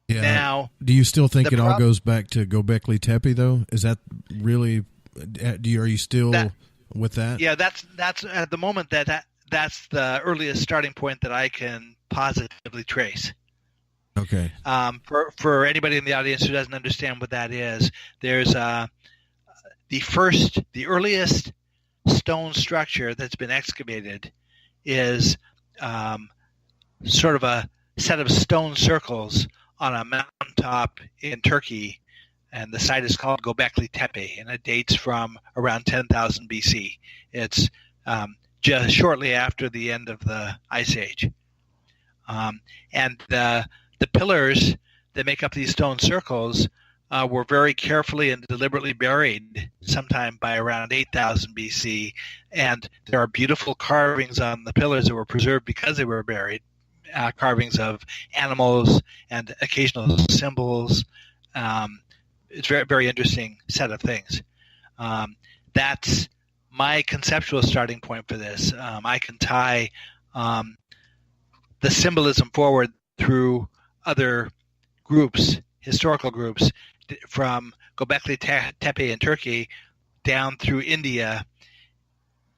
Yeah. Now, do you still think it all goes back to Gobekli Tepe, though? Is that really? Are you still with that? Yeah, that's at the moment that's the earliest starting point that I can positively trace. Okay. For anybody in the audience who doesn't understand what that is, there's the earliest stone structure that's been excavated is sort of a set of stone circles on a mountaintop in Turkey, and the site is called Gobekli Tepe, and it dates from around 10,000 BC. It's just shortly after the end of the Ice Age. And the pillars that make up these stone circles were very carefully and deliberately buried sometime by around 8,000 BC, and there are beautiful carvings on the pillars that were preserved because they were buried. Carvings of animals and occasional symbols. It's a very, very interesting set of things. That's my conceptual starting point for this. I can tie the symbolism forward through other groups, historical groups, from Gobekli Tepe in Turkey down through India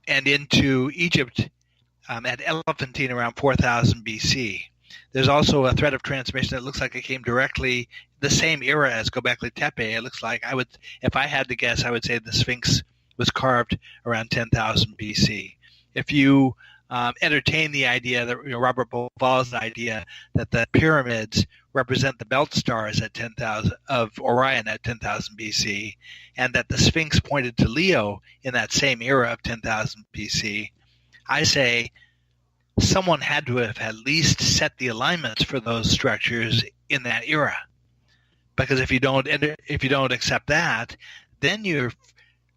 and into Egypt at Elephantine around 4000 BC. There's also a thread of transmission that looks like it came directly the same era as Gobekli Tepe. It looks like if I had to guess, I would say the Sphinx was carved around 10,000 BC. If you entertain the idea that Robert Bauval's idea that the pyramids represent the belt stars at 10,000 of Orion at 10,000 BC, and that the Sphinx pointed to Leo in that same era of 10,000 BC, I say someone had to have at least set the alignments for those structures in that era. Because if you don't accept that, then you're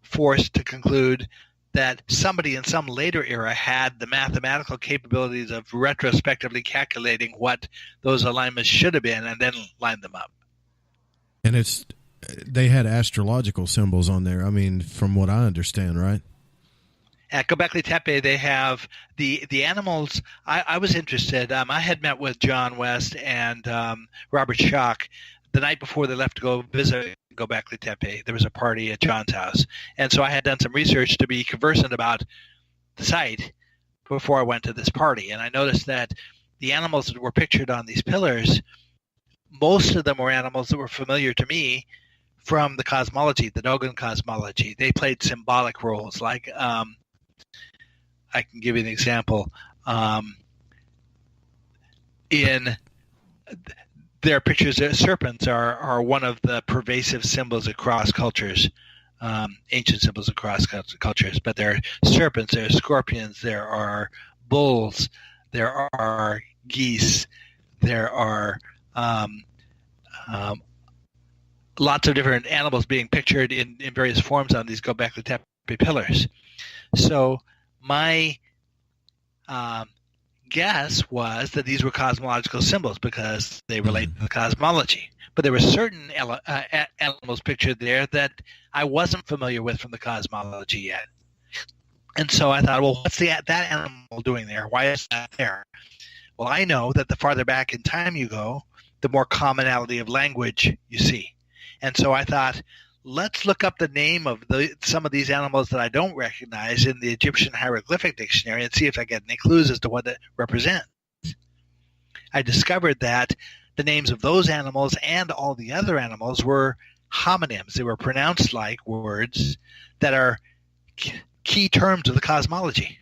forced to conclude that somebody in some later era had the mathematical capabilities of retrospectively calculating what those alignments should have been and then line them up. And they had astrological symbols on there, I mean, from what I understand, right? At Gobekli Tepe, they have the animals. I was interested. I had met with John West and Robert Schock the night before they left to go visit Gobekli Tepe. There was a party at John's house. And so I had done some research to be conversant about the site before I went to this party. And I noticed that the animals that were pictured on these pillars, most of them were animals that were familiar to me from the cosmology, the Dogon cosmology. They played symbolic roles, like I can give you an example. In their pictures, serpents are one of the pervasive symbols across cultures, ancient symbols across cultures. But there are serpents, there are scorpions, there are bulls, there are geese, there are lots of different animals being pictured in various forms on these Gobekli Tepe pillars. So my guess was that these were cosmological symbols because they relate to cosmology. But there were certain animals pictured there that I wasn't familiar with from the cosmology yet. And so I thought, well, what's that animal doing there? Why is that there? Well, I know that the farther back in time you go, the more commonality of language you see. And so I thought, let's look up the name of some of these animals that I don't recognize in the Egyptian hieroglyphic dictionary and see if I get any clues as to what it represents. I discovered that the names of those animals and all the other animals were homonyms. They were pronounced like words that are key terms of the cosmology.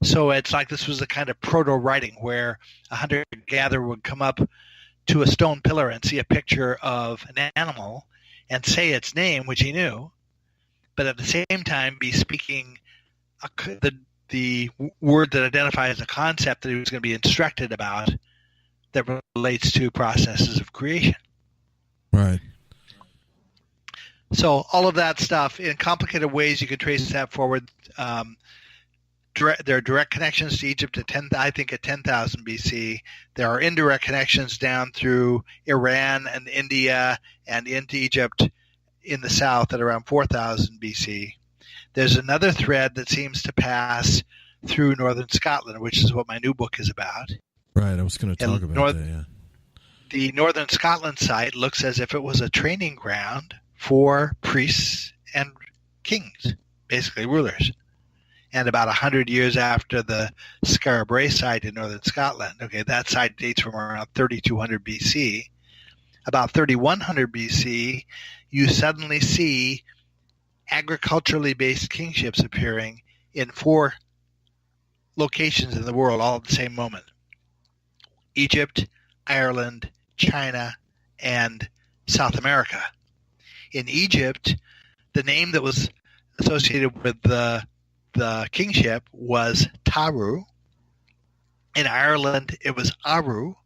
So it's like this was a kind of proto-writing where a hunter-gatherer would come up to a stone pillar and see a picture of an animal and say its name, which he knew, but at the same time be speaking the word that identifies a concept that he was going to be instructed about that relates to processes of creation. Right. So all of that stuff, in complicated ways, you can trace that forward. There are direct connections to Egypt at 10,000 BC. There are indirect connections down through Iran and India and into Egypt in the south at around 4,000 BC. There's another thread that seems to pass through northern Scotland, which is what my new book is about. Right, I was going to talk about that, yeah. The northern Scotland site looks as if it was a training ground for priests and kings, basically rulers. And about 100 years after the Skara Brae site in northern Scotland, that site dates from around 3200 BC. About 3100 BC, you suddenly see agriculturally based kingships appearing in 4 locations in the world all at the same moment: Egypt, Ireland, China, and South America. In Egypt, the name that was associated with the kingship was Taru. In Ireland, it was Aru.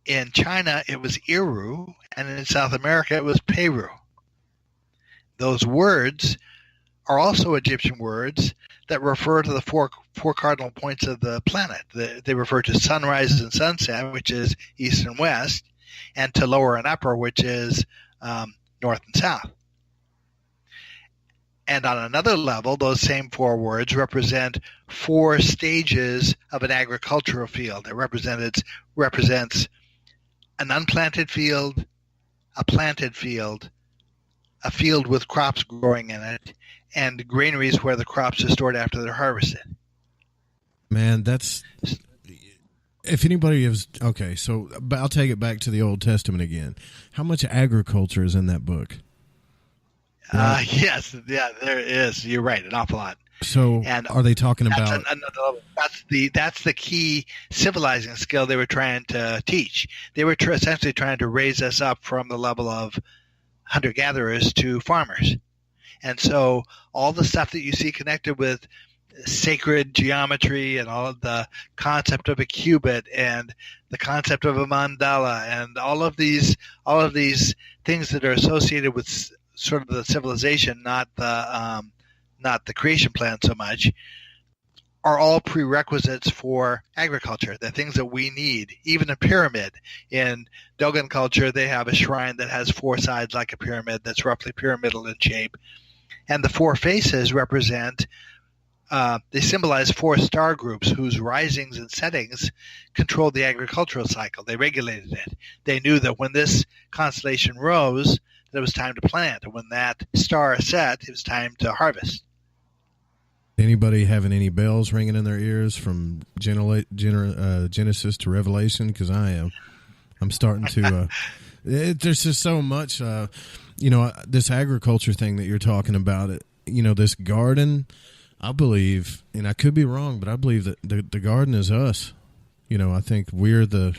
In China, it was Iru. And in South America, it was Peru. Those words are also Egyptian words that refer to the four cardinal points of the planet. They refer to sunrise and sunset, which is east and west, and to lower and upper, which is north and south. And on another level, those same 4 words represent 4 stages of an agricultural field. It represents an unplanted field, a planted field, a field with crops growing in it, and granaries where the crops are stored after they're harvested. Man, that's... If anybody is... Okay, so I'll take it back to the Old Testament again. How much agriculture is in that book? Yes, yeah, there is. You're right, an awful lot. So, and are they talking about? That's the key civilizing skill they were trying to teach. They were essentially trying to raise us up from the level of hunter-gatherers to farmers. And so, all the stuff that you see connected with sacred geometry and all of the concept of a cubit and the concept of a mandala and all of these things that are associated with sort of the civilization, not the creation plan so much, are all prerequisites for agriculture. The things that we need, even a pyramid. In Dogon culture, they have a shrine that has 4 sides like a pyramid that's roughly pyramidal in shape. And the 4 faces represent, they symbolize 4 star groups whose risings and settings controlled the agricultural cycle. They regulated it. They knew that when this constellation rose, that it was time to plant. And when that star set, it was time to harvest. Anybody having any bells ringing in their ears from Genesis to Revelation? Because I am. I'm starting to... there's just so much, this agriculture thing that you're talking about, this garden, I believe, and I could be wrong, but I believe that the garden is us. I think we're the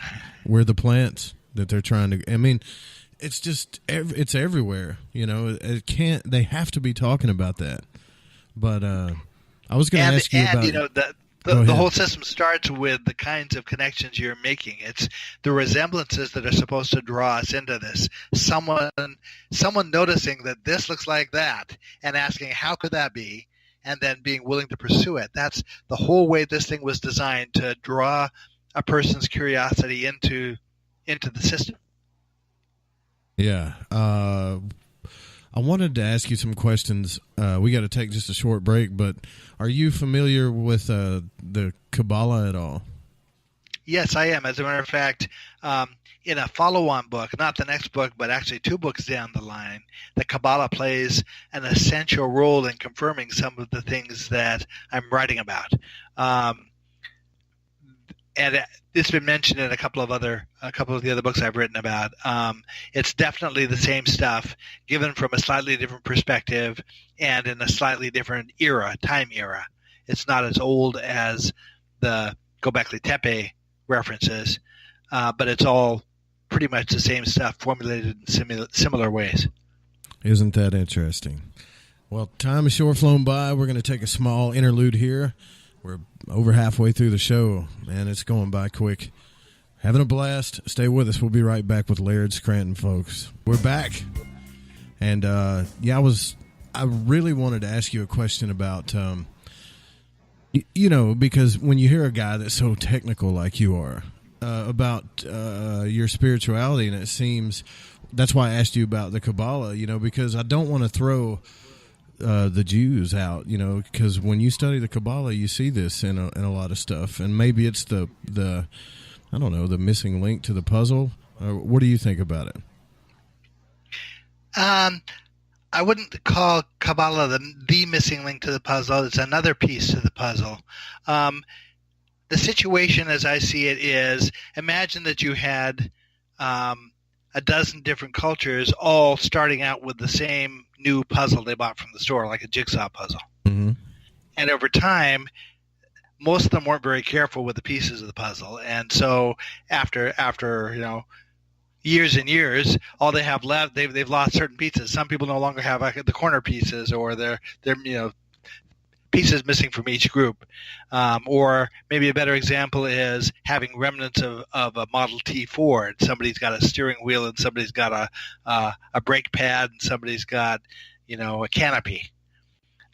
plants that they're trying to... I mean... It's just, it's everywhere, they have to be talking about that. But I was going to ask you about... the whole system starts with the kinds of connections you're making. It's the resemblances that are supposed to draw us into this. Someone noticing that this looks like that and asking, how could that be? and then being willing to pursue it. That's the whole way this thing was designed, to draw a person's curiosity into the system. Yeah. I wanted to ask you some questions. We got to take just a short break, but are you familiar with the Kabbalah at all? Yes, I am. As a matter of fact, in a follow-on book, not the next book, but actually 2 books down the line, the Kabbalah plays an essential role in confirming some of the things that I'm writing about. And it's been mentioned in a couple of the other books I've written about. It's definitely the same stuff, given from a slightly different perspective and in a slightly different time era. It's not as old as the Gobekli Tepe references, but it's all pretty much the same stuff formulated in similar ways. Isn't that interesting? Well, time has sure flown by. We're going to take a small interlude here. We're over halfway through the show, and it's going by quick. Having a blast. Stay with us. We'll be right back with Laird Scranton, folks. We're back. And, I really wanted to ask you a question about, because when you hear a guy that's so technical like you are, about your spirituality, and it seems, that's why I asked you about the Kabbalah, because I don't want to throw the Jews out, because when you study the Kabbalah, you see this in a lot of stuff, and maybe it's the I don't know, the missing link to the puzzle. What do you think about it? I wouldn't call Kabbalah the missing link to the puzzle. It's another piece to the puzzle. The situation, as I see it, is imagine that you had a dozen different cultures all starting out with the same new puzzle they bought from the store, like a jigsaw puzzle. Mm-hmm. And over time, most of them weren't very careful with the pieces of the puzzle. And so after years and years, all they have left, they've lost certain pieces. Some people no longer have the corner pieces, or they're pieces missing from each group. Or maybe a better example is having remnants of a Model T Ford. Somebody's got a steering wheel, and somebody's got a brake pad, and somebody's got a canopy.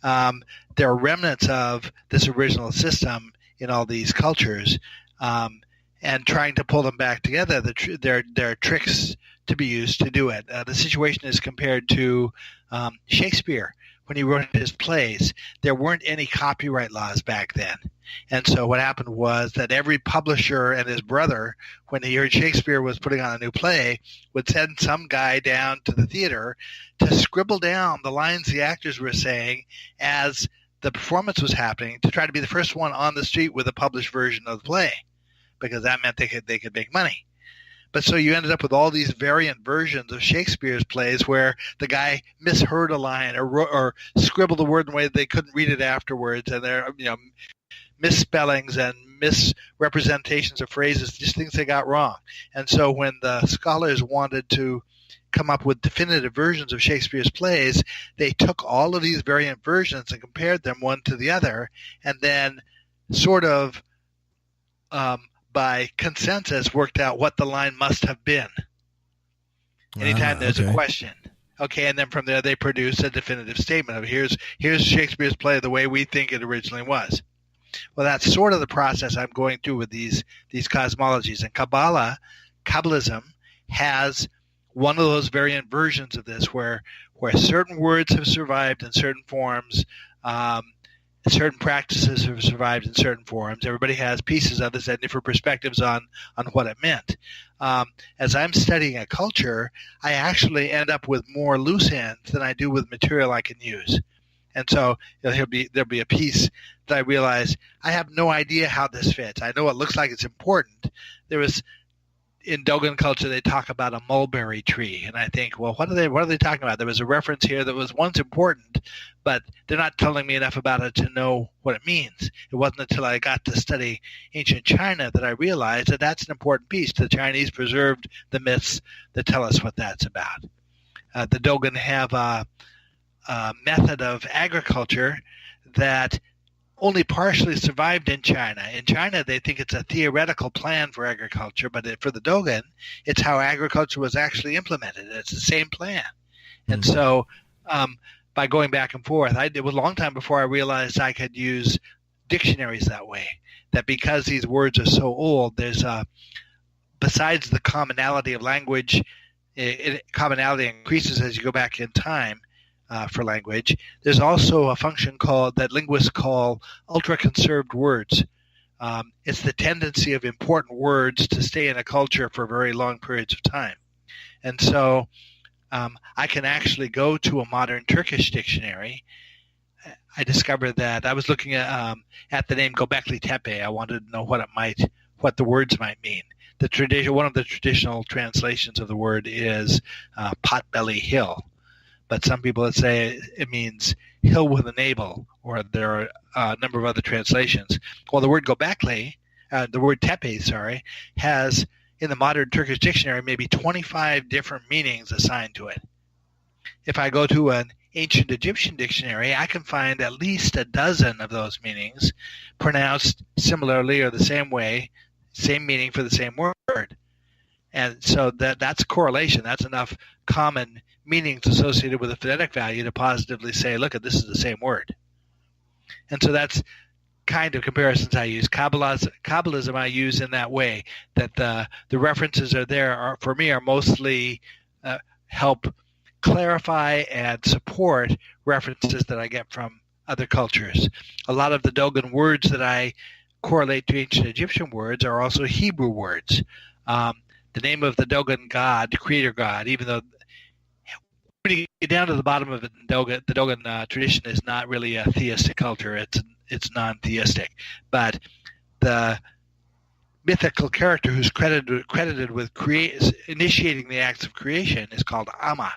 There are remnants of this original system in all these cultures, and trying to pull them back together, there are tricks to be used to do it. The situation is compared to Shakespeare. When he wrote his plays, there weren't any copyright laws back then. And so what happened was that every publisher and his brother, when he heard Shakespeare was putting on a new play, would send some guy down to the theater to scribble down the lines the actors were saying as the performance was happening, to try to be the first one on the street with a published version of the play, because that meant they could make money. But so you ended up with all these variant versions of Shakespeare's plays where the guy misheard a line or scribbled a word in a way that they couldn't read it afterwards, and there are misspellings and misrepresentations of phrases, just things they got wrong. And so when the scholars wanted to come up with definitive versions of Shakespeare's plays, they took all of these variant versions and compared them one to the other, and then sort of by consensus worked out what the line must have been anytime there's a question. Okay, and then from there they produce a definitive statement of here's Shakespeare's play the way we think it originally was. Well, that's sort of the process I'm going through with these cosmologies. And Kabbalism has one of those variant versions of this where certain words have survived in certain forms, certain practices have survived in certain forms. Everybody has pieces of this and different perspectives on what it meant. As I'm studying a culture, I actually end up with more loose ends than I do with material I can use. And so there'll be a piece that I realize I have no idea how this fits. I know it looks like it's important. In Dogon culture, they talk about a mulberry tree, and I think, well, what are they talking about? There was a reference here that was once important, but they're not telling me enough about it to know what it means. It wasn't until I got to study ancient China that I realized that that's an important piece. The Chinese preserved the myths that tell us what that's about. The Dogon have a method of agriculture that only partially survived in China. In China, they think it's a theoretical plan for agriculture, but for the Dogon, it's how agriculture was actually implemented. It's the same plan. And so by going back and forth. It was a long time before I realized I could use dictionaries that way, that because these words are so old, there's besides the commonality of language, commonality increases as you go back in time for language. There's also a function that linguists call ultra-conserved words. It's the tendency of important words to stay in a culture for very long periods of time. And so I can actually go to a modern Turkish dictionary. I discovered that I was looking at the name Gobekli Tepe. I wanted to know what the words might mean. One of the traditional translations of the word is Potbelly Hill, but some people would say it means hill with a navel, or there are a number of other translations. Well, the word Gobekli, the word Tepe, has in the modern Turkish dictionary maybe 25 different meanings assigned to it. If I go to an ancient Egyptian dictionary, I can find at least a dozen of those meanings pronounced similarly or the same way, same meaning for the same word. And so that's correlation. That's enough common meanings associated with a phonetic value to positively say, look, this is the same word. And so that's kind of comparisons I use. Kabbalism I use in that way, that the references are there for me are mostly help clarify and support references that I get from other cultures. A lot of the Dogon words that I correlate to ancient Egyptian words are also Hebrew words. The name of the Dogon god, the creator god, even though when you get down to the bottom of it, the Dogon tradition is not really a theistic culture. It's non-theistic. But the mythical character who's credited with initiating the acts of creation is called Amma.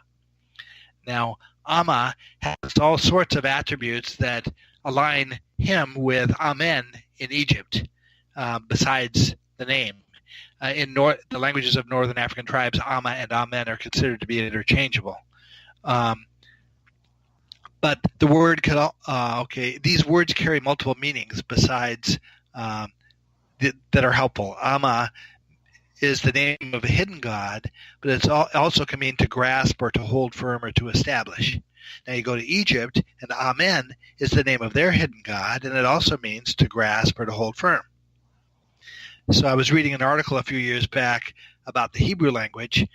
Now, Amma has all sorts of attributes that align him with Amen in Egypt, besides the name. In the languages of northern African tribes, Amma and Amen are considered to be interchangeable. But the word these words carry multiple meanings besides that are helpful. Amma is the name of a hidden god, but it also can mean to grasp or to hold firm or to establish. Now you go to Egypt, and Amen is the name of their hidden god, and it also means to grasp or to hold firm. So I was reading an article a few years back about the Hebrew language.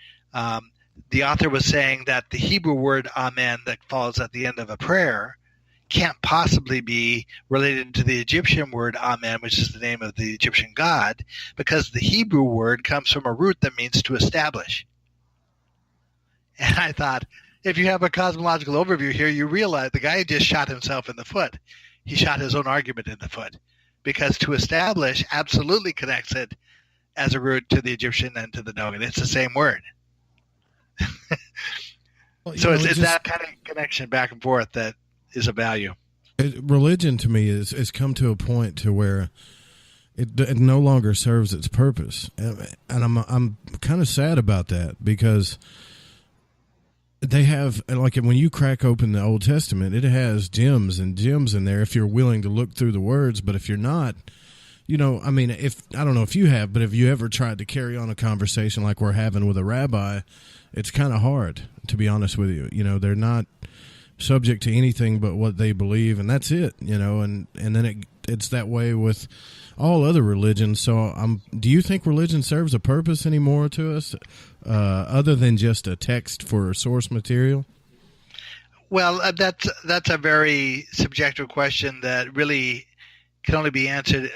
The author was saying that the Hebrew word Amen that falls at the end of a prayer can't possibly be related to the Egyptian word Amen, which is the name of the Egyptian god, because the Hebrew word comes from a root that means to establish. And I thought, if you have a cosmological overview here, you realize the guy just shot himself in the foot. He shot his own argument in the foot, because to establish absolutely connects it as a root to the Egyptian and to the Dogon. It's the same word. So it's that kind of connection back and forth that is of value. Religion to me has come to a point to where it no longer serves its purpose, and I'm kind of sad about that, because they have, like, when you crack open the Old Testament, it has gems and gems in there if you're willing to look through the words. But if you're not, I don't know if you have, but have you ever tried to carry on a conversation like we're having with a rabbi? It's kind of hard, to be honest with you. They're not subject to anything but what they believe, and that's it. And then it's that way with all other religions. So do you think religion serves a purpose anymore to us, other than just a text for source material? Well, that's a very subjective question that really can only be answered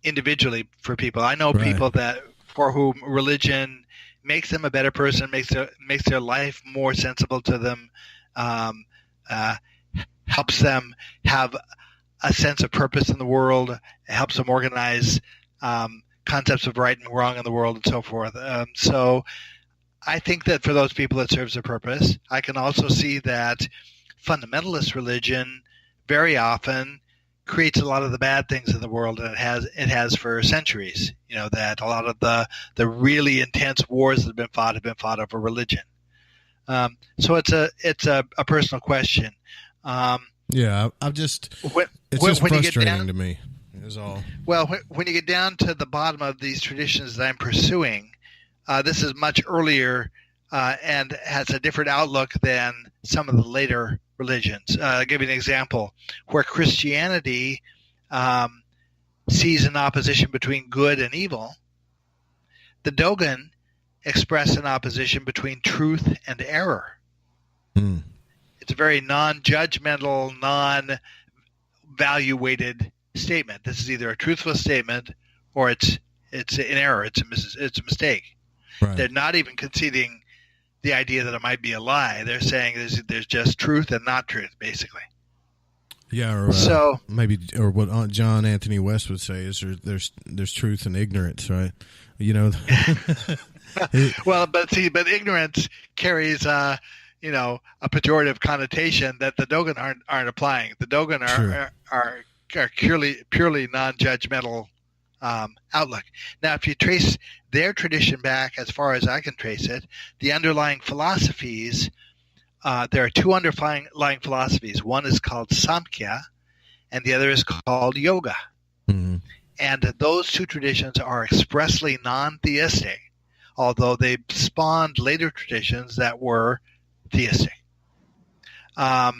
individually for people. I know people for whom religion makes them a better person, makes their life more sensible to them, helps them have a sense of purpose in the world, helps them organize concepts of right and wrong in the world, and so forth. So I think that for those people it serves a purpose. I can also see that fundamentalist religion very often creates a lot of the bad things in the world, and it has for centuries. That a lot of the really intense wars that have been fought over religion. So it's a personal question. Yeah, it's just frustrating to me, is all. Well, when you get down to the bottom of these traditions that I'm pursuing, this is much earlier and has a different outlook than some of the later religions. I'll give you an example where Christianity sees an opposition between good and evil. The Dogon express an opposition between truth and error. Mm. It's a very non-judgmental, non-value-weighted statement. This is either a truthful statement or it's an error. It's a mistake. Right. They're not even conceding the idea that it might be a lie. They're saying there's just truth and not truth, basically. Yeah, or maybe, or what Aunt John Anthony West would say is there's truth and ignorance, right? You know. Well, but ignorance carries a pejorative connotation that the Dogon aren't applying. The Dogon are purely non-judgmental outlook. Now, if you trace their tradition back as far as I can trace it, the underlying philosophies, there are two underlying philosophies. One is called Samkhya, and the other is called Yoga. Mm-hmm. And those two traditions are expressly non-theistic, although they spawned later traditions that were theistic. As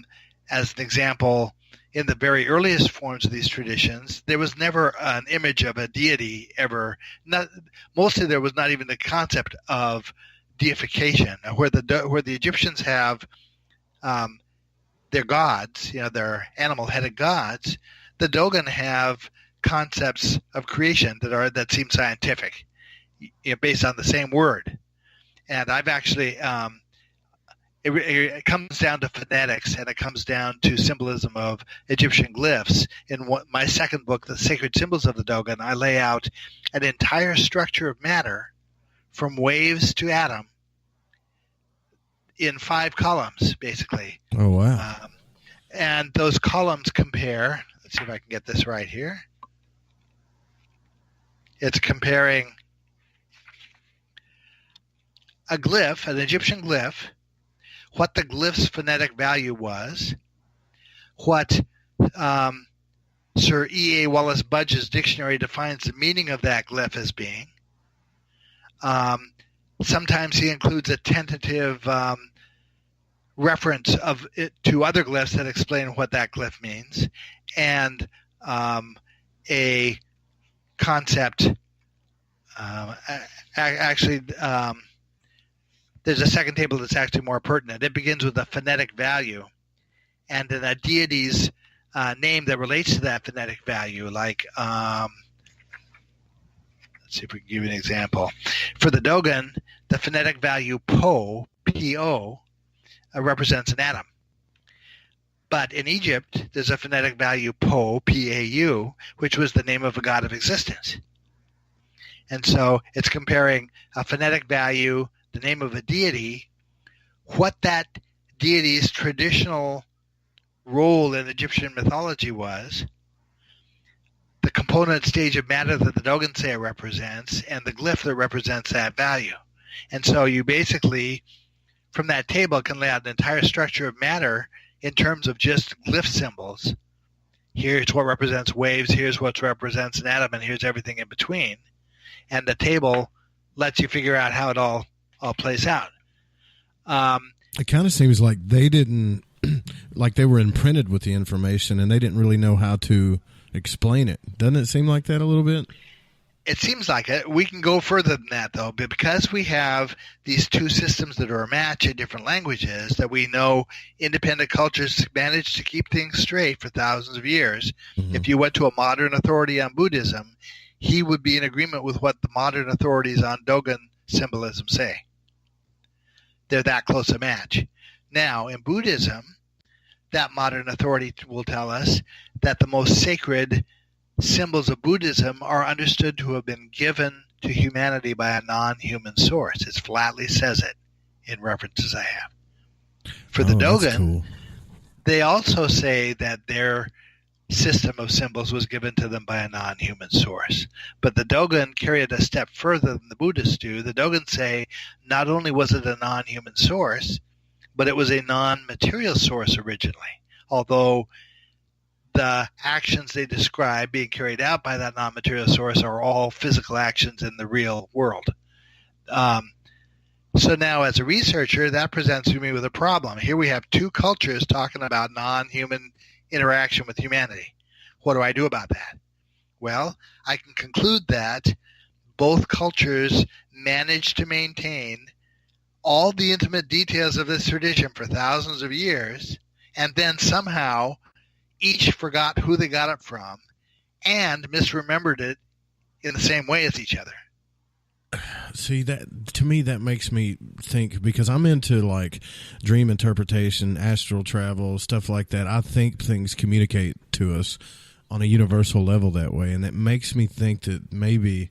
an example, in the very earliest forms of these traditions, there was never an image of a deity ever. Mostly there was not even the concept of deification. Where the Egyptians have their gods, their animal-headed gods, the Dogon have concepts of creation that seem scientific, based on the same word. And I've actually it comes down to phonetics, and it comes down to symbolism of Egyptian glyphs. In my second book, The Sacred Symbols of the Dogon, I lay out an entire structure of matter from waves to atom in 5 columns, basically. Oh, wow. And those columns compare. Let's see if I can get this right here. It's comparing a glyph, an Egyptian glyph, what the glyph's phonetic value was, what Sir E. A. Wallace Budge's dictionary defines the meaning of that glyph as being. Sometimes he includes a tentative reference of it to other glyphs that explain what that glyph means, and a concept. There's a second table that's actually more pertinent. It begins with a phonetic value, and then a deity's name that relates to that phonetic value. Like, let's see if we can give you an example. For the Dogon, the phonetic value Po, P-O, represents an atom. But in Egypt, there's a phonetic value Po, P-A-U, which was the name of a god of existence. And so it's comparing a phonetic value, the name of a deity, what that deity's traditional role in Egyptian mythology was, the component stage of matter that the Dogon say it represents, and the glyph that represents that value. And so you basically, from that table, can lay out an entire structure of matter in terms of just glyph symbols. Here's what represents waves, here's what represents an atom, and here's everything in between. And the table lets you figure out how it all plays out. It kind of seems like they didn't, like they were imprinted with the information and they didn't really know how to explain it. Doesn't it seem like that a little bit? It seems like it. We can go further than that, though, but because we have these two systems that are a match in different languages, that we know independent cultures managed to keep things straight for thousands of years. Mm-hmm. If you went to a modern authority on Buddhism, he would be in agreement with what the modern authorities on Dogon symbolism say. They're that close a match. Now, in Buddhism, that modern authority will tell us that the most sacred symbols of Buddhism are understood to have been given to humanity by a non-human source. It flatly says it in references I have. For the Dogon, cool. They also say that their system of symbols was given to them by a non-human source. But the Dogon carry it a step further than the Buddhists do. The Dogon say not only was it a non-human source, but it was a non-material source originally, although the actions they describe being carried out by that non-material source are all physical actions in the real world. So now as a researcher, that presents me with a problem. Here we have two cultures talking about non-human interaction with humanity. What do I do about that? Well, I can conclude that both cultures managed to maintain all the intimate details of this tradition for thousands of years, and then somehow each forgot who they got it from and misremembered it in the same way as each other. See, that to me, that makes me think, because I'm into like dream interpretation, astral travel, stuff like that. I think things communicate to us on a universal level that way, and that makes me think that maybe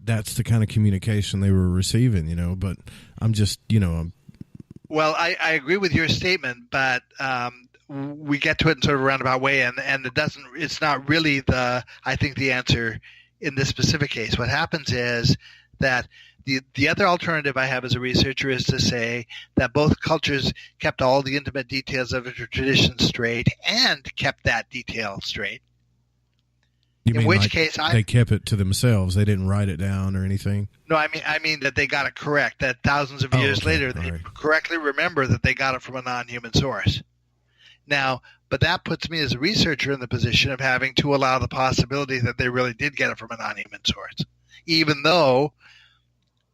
that's the kind of communication they were receiving, but I'm just, Well, I agree with your statement, but we get to it in sort of a roundabout way, and it's not really I think the answer in this specific case. What happens is that the other alternative I have as a researcher is to say that both cultures kept all the intimate details of the tradition straight and kept that detail straight. In which case they kept it to themselves. They didn't write it down or anything. No, I mean that they got it correct. That thousands of years later, they correctly remember that they got it from a non-human source. Now, but that puts me as a researcher in the position of having to allow the possibility that they really did get it from a non-human source, even though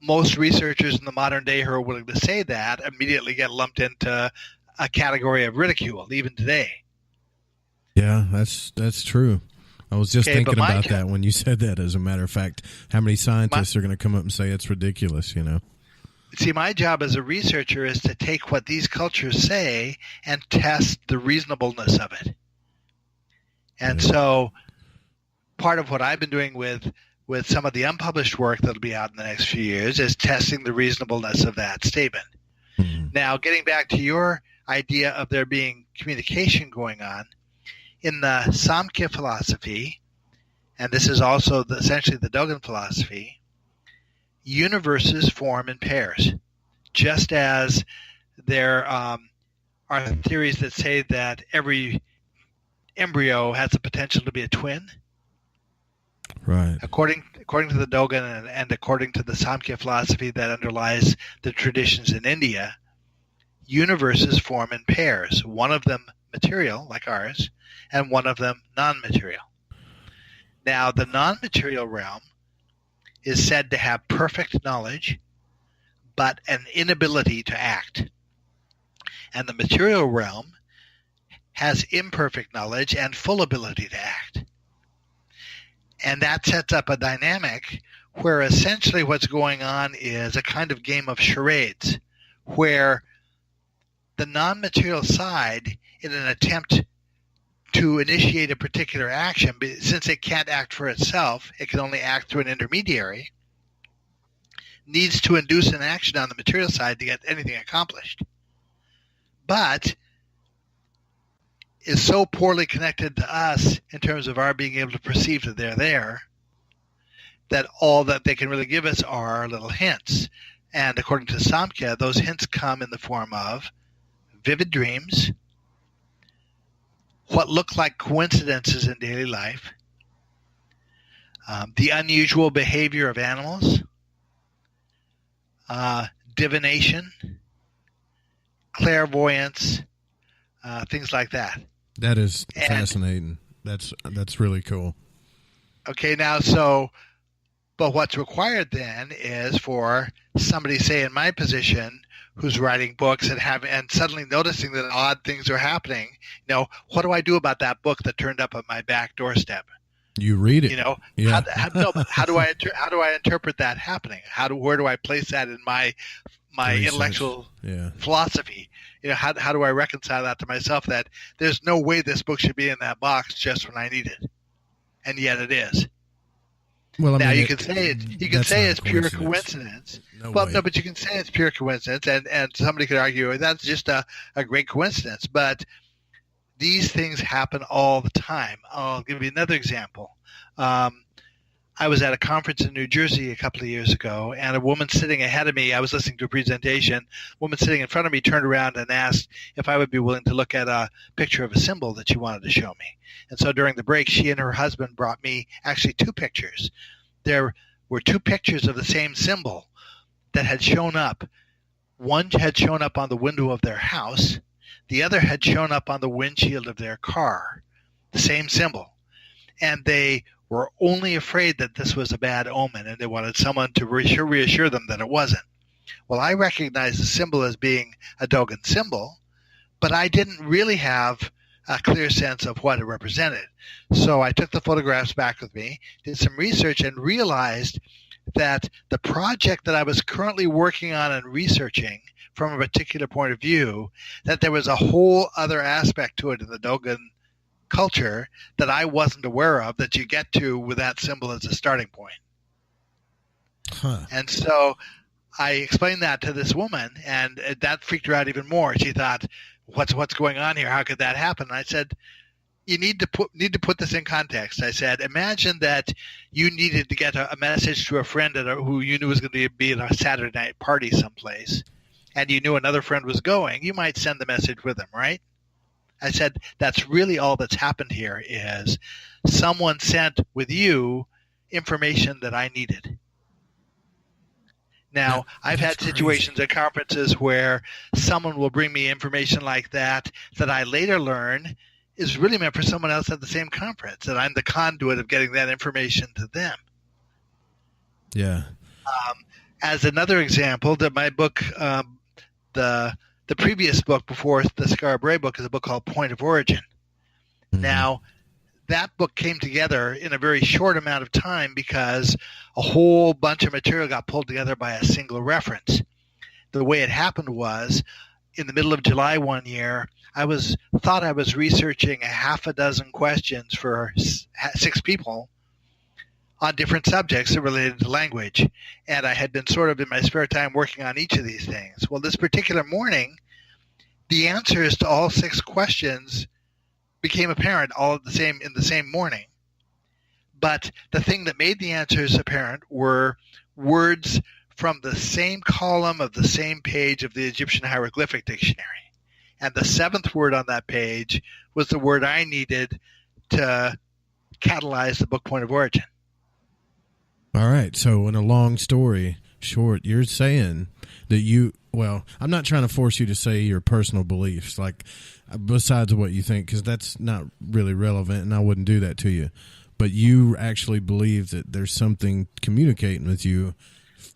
most researchers in the modern day who are willing to say that immediately get lumped into a category of ridicule, even today. Yeah, that's true. I was just thinking about that when you said that, as a matter of fact. How many scientists are going to come up and say it's ridiculous, See, my job as a researcher is to take what these cultures say and test the reasonableness of it. And so part of what I've been doing with some of the unpublished work that'll be out in the next few years is testing the reasonableness of that statement. Mm-hmm. Now, getting back to your idea of there being communication going on, in the Samkhya philosophy, and this is also essentially the Dogon philosophy, universes form in pairs, just as there are theories that say that every embryo has the potential to be a twin. Right. According to the Dogon and according to the Samkhya philosophy that underlies the traditions in India, universes form in pairs, one of them material, like ours, and one of them non-material. Now, the non-material realm is said to have perfect knowledge, but an inability to act. And the material realm has imperfect knowledge and full ability to act. And that sets up a dynamic where essentially what's going on is a kind of game of charades, where the non-material side, in an attempt to initiate a particular action, since it can't act for itself, it can only act through an intermediary, needs to induce an action on the material side to get anything accomplished. But is so poorly connected to us in terms of our being able to perceive that they're there, that all that they can really give us are little hints. And according to Samkhya, those hints come in the form of vivid dreams, what look like coincidences in daily life, the unusual behavior of animals, divination, clairvoyance, things like that. That is fascinating. That's really cool. Okay, now but what's required then is for somebody, say in my position, who's writing books and suddenly noticing that odd things are happening. What do I do about that book that turned up at my back doorstep? You read it. Yeah. How do I interpret that happening? Where do I place that in my intellectual philosophy? How do I reconcile that to myself, that there's no way this book should be in that box just when I need it, and yet it is. Well, you can say it's pure coincidence. No, but you can say it's pure coincidence, and somebody could argue that's just a great coincidence. But these things happen all the time. I'll give you another example. I was at a conference in New Jersey a couple of years ago, and a woman sitting ahead of me, I was listening to a presentation, a woman sitting in front of me turned around and asked if I would be willing to look at a picture of a symbol that she wanted to show me. And so during the break, she and her husband brought me actually two pictures. There were two pictures of the same symbol that had shown up One had shown up on the window of their house. The other had shown up on the windshield of their car. The same symbol. And they were only afraid that this was a bad omen, and they wanted someone to reassure them that it wasn't. Well, I recognized the symbol as being a Dogon symbol, but I didn't really have a clear sense of what it represented. So I took the photographs back with me, did some research, and realized that the project that I was currently working on and researching from a particular point of view, that there was a whole other aspect to it in the Dogon culture that I wasn't aware of, that you get to with that symbol as a starting point. And so I explained that to this woman, and that freaked her out even more. She thought, what's going on here? How could that happen? And I said, you need to put this in context. I said, imagine that you needed to get a message to a friend who you knew was going to be at a Saturday night party someplace, and you knew another friend was going. You might send the message with them, right? I said, that's really all that's happened here is someone sent with you information that I needed. Now, I've had situations at conferences where someone will bring me information like that I later learn is really meant for someone else at the same conference, and I'm the conduit of getting that information to them. Yeah. As another example, that my book, the previous book before the Scar Bray book is a book called Point of Origin. Mm-hmm. Now, that book came together in a very short amount of time because a whole bunch of material got pulled together by a single reference. The way it happened was, in the middle of July one year, I thought I was researching a half a dozen questions for 6 people on different subjects that related to language. And I had been sort of in my spare time working on each of these things. Well, this particular morning, the answers to all 6 questions became apparent all in the same morning. But the thing that made the answers apparent were words from the same column of the same page of the Egyptian hieroglyphic dictionary. And the 7th word on that page was the word I needed to catalyze the book Point of Origin. All right. So in a long story short, you're saying that I'm not trying to force you to say your personal beliefs, like besides what you think, because that's not really relevant and I wouldn't do that to you. But you actually believe that there's something communicating with you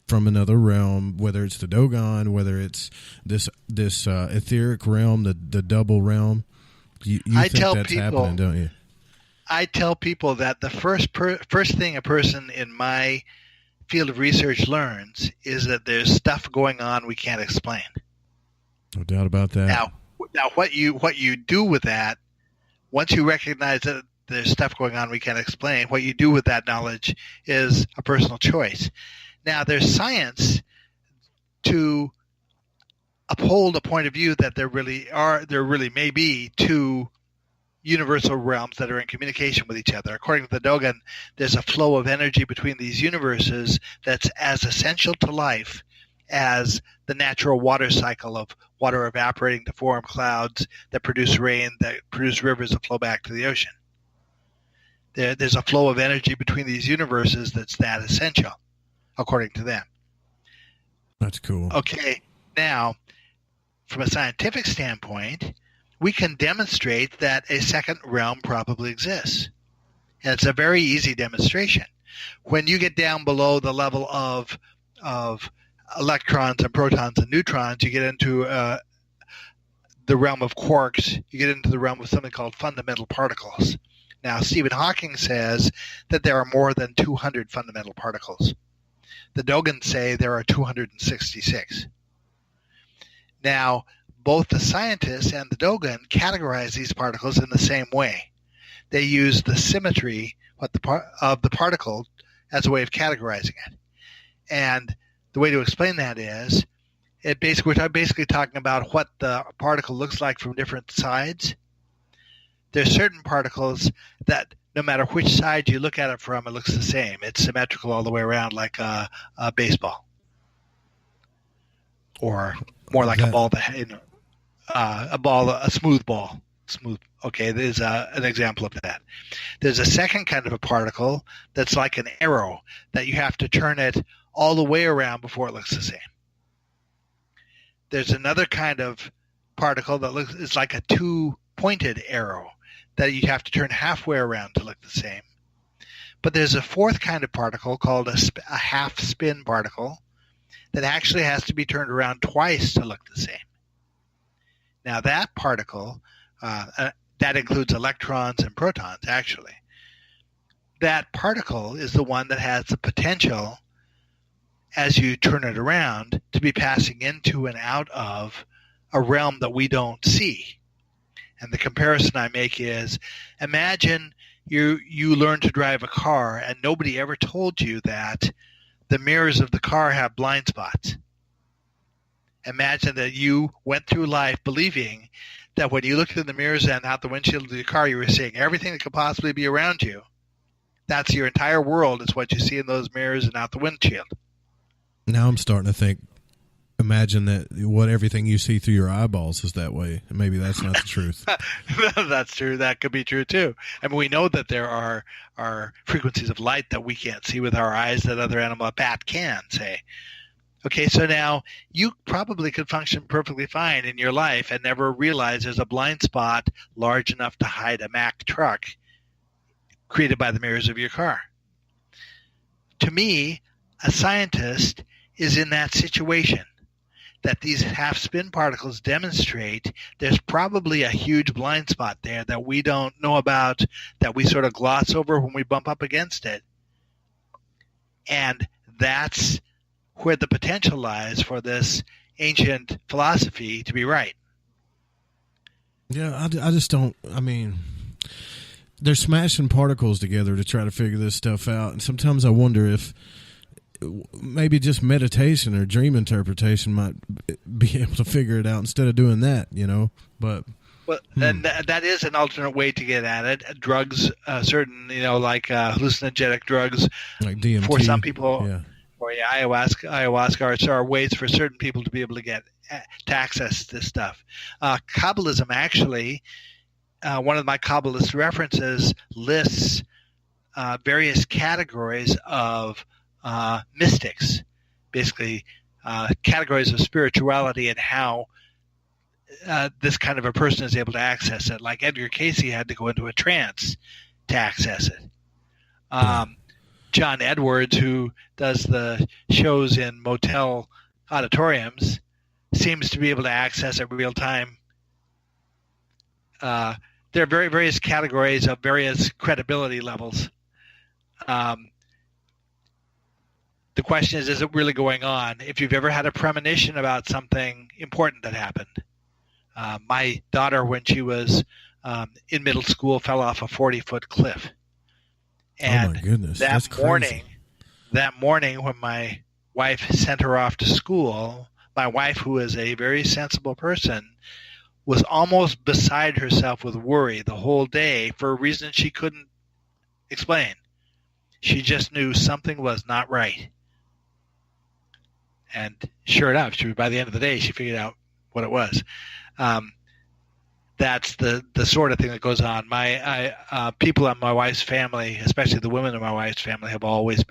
from another realm, whether it's the Dogon, whether it's this etheric realm, the double realm. You think that's happening, don't you? I tell people that the first thing a person in my field of research learns is that there's stuff going on we can't explain. No doubt about that. Now what you do with that, once you recognize that there's stuff going on we can't explain, what you do with that knowledge is a personal choice. Now, there's science to uphold a point of view that there really may be 2 universal realms that are in communication with each other. According to the Dogon, there's a flow of energy between these universes that's as essential to life as the natural water cycle of water evaporating to form clouds that produce rain, that produce rivers that flow back to the ocean. There's a flow of energy between these universes that's that essential, according to them. That's cool. Okay, now, from a scientific standpoint, we can demonstrate that a second realm probably exists. And it's a very easy demonstration. When you get down below the level of electrons and protons and neutrons, you get into the realm of quarks. You get into the realm of something called fundamental particles. Now, Stephen Hawking says that there are more than 200 fundamental particles. The Dogon say there are 266. Now, both the scientists and the Dogon categorize these particles in the same way. They use the symmetry of the particle as a way of categorizing it. And the way to explain that is, we're basically talking about what the particle looks like from different sides. There's certain particles that no matter which side you look at it from, it looks the same. It's symmetrical all the way around, like a baseball, or more like a ball, a smooth ball. Smooth. Okay, there's an example of that. There's a second kind of a particle that's like an arrow that you have to turn it all the way around before it looks the same. There's another kind of particle that is like a two-pointed arrow that you have to turn halfway around to look the same. But there's a fourth kind of particle called a half-spin particle that actually has to be turned around twice to look the same. Now that particle, that includes electrons and protons, actually. That particle is the one that has the potential, as you turn it around, to be passing into and out of a realm that we don't see. And the comparison I make is, imagine you learn to drive a car and nobody ever told you that the mirrors of the car have blind spots. Imagine that you went through life believing that when you looked in the mirrors and out the windshield of your car, you were seeing everything that could possibly be around you. That's your entire world, is what you see in those mirrors and out the windshield. Now I'm starting to think, imagine that what everything you see through your eyeballs is that way. Maybe that's not the truth. That's true. That could be true too. I mean, we know that there are frequencies of light that we can't see with our eyes that other animal, a bat, can, say. Okay, so now you probably could function perfectly fine in your life and never realize there's a blind spot large enough to hide a Mack truck created by the mirrors of your car. To me, a scientist is in that situation, that these half-spin particles demonstrate there's probably a huge blind spot there that we don't know about, that we sort of gloss over when we bump up against it. And that's where the potential lies for this ancient philosophy to be right. Yeah, I just don't, I mean, they're smashing particles together to try to figure this stuff out. And sometimes I wonder if maybe just meditation or dream interpretation might be able to figure it out instead of doing that, you know. But and that is an alternate way to get at it. Drugs, certain, you know, like hallucinogenic drugs, like DMT, for some people, yeah. Or ayahuasca are ways for certain people to be able to get to access this stuff. Kabbalism, actually, one of my Kabbalist references lists various categories of mystics, basically categories of spirituality and how this kind of a person is able to access it. Like Edgar Cayce had to go into a trance to access it. John Edwards, who does the shows in motel auditoriums, seems to be able to access it real time. There are various categories of various credibility levels. The question is it really going on? If you've ever had a premonition about something important that happened. My daughter, when she was in middle school, fell off a 40-foot cliff. And oh my goodness, that morning when my wife sent her off to school, my wife, who is a very sensible person, was almost beside herself with worry the whole day for a reason she couldn't explain. She just knew something was not right. And sure enough, by the end of the day, she figured out what it was. That's the sort of thing that goes on. People in my wife's family, especially the women in my wife's family, have always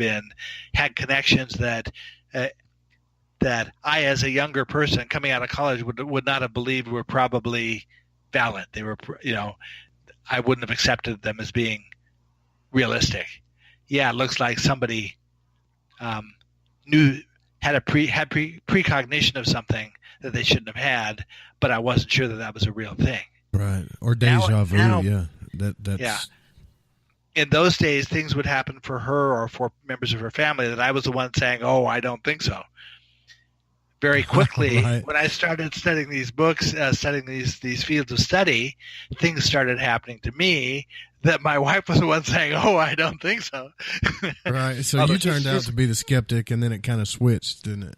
had connections that I, as a younger person coming out of college, would not have believed were probably valid. They were, you know, I wouldn't have accepted them as being realistic. Yeah, it looks like somebody had precognition of something that they shouldn't have had, but I wasn't sure that was a real thing. Right, or deja vu. Yeah, that's. Yeah. In those days, things would happen for her or for members of her family that I was the one saying, "Oh, I don't think so." Very quickly, right. When I started studying these books, studying these fields of study, things started happening to me that my wife was the one saying, "Oh, I don't think so." Right. So you turned out to be the skeptic, and then it kind of switched, didn't it?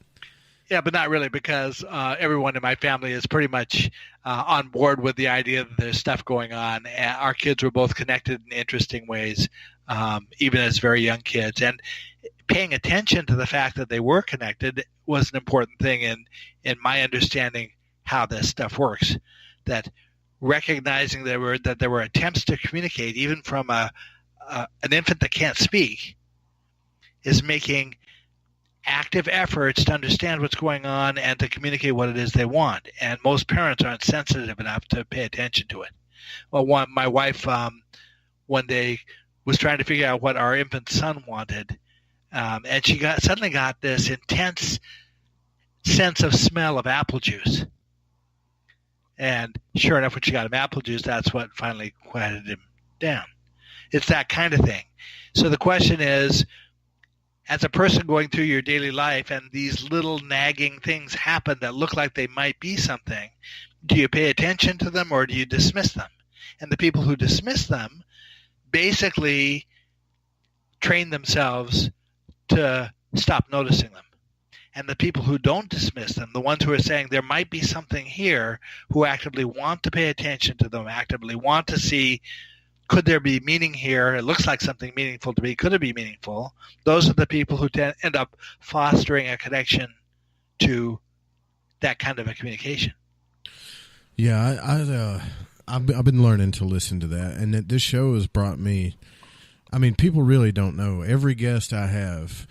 Yeah, but not really, because everyone in my family is pretty much on board with the idea that there's stuff going on. And our kids were both connected in interesting ways, even as very young kids. And paying attention to the fact that they were connected was an important thing in my understanding how this stuff works. That recognizing that there were attempts to communicate, even from an infant that can't speak, is making active efforts to understand what's going on and to communicate what it is they want. And most parents aren't sensitive enough to pay attention to it. Well, my wife one day was trying to figure out what our infant son wanted, and she suddenly got this intense sense of smell of apple juice. And sure enough, when she got him apple juice, that's what finally quieted him down. It's that kind of thing. So the question is, as a person going through your daily life and these little nagging things happen that look like they might be something, do you pay attention to them or do you dismiss them? And the people who dismiss them basically train themselves to stop noticing them. And the people who don't dismiss them, the ones who are saying there might be something here, who actively want to pay attention to them, actively want to see, could there be meaning here? It looks like something meaningful to me. Could it be meaningful? Those are the people who end up fostering a connection to that kind of a communication. Yeah, I've been learning to listen to that, and this show has brought me. I mean, people really don't know. Every guest I have,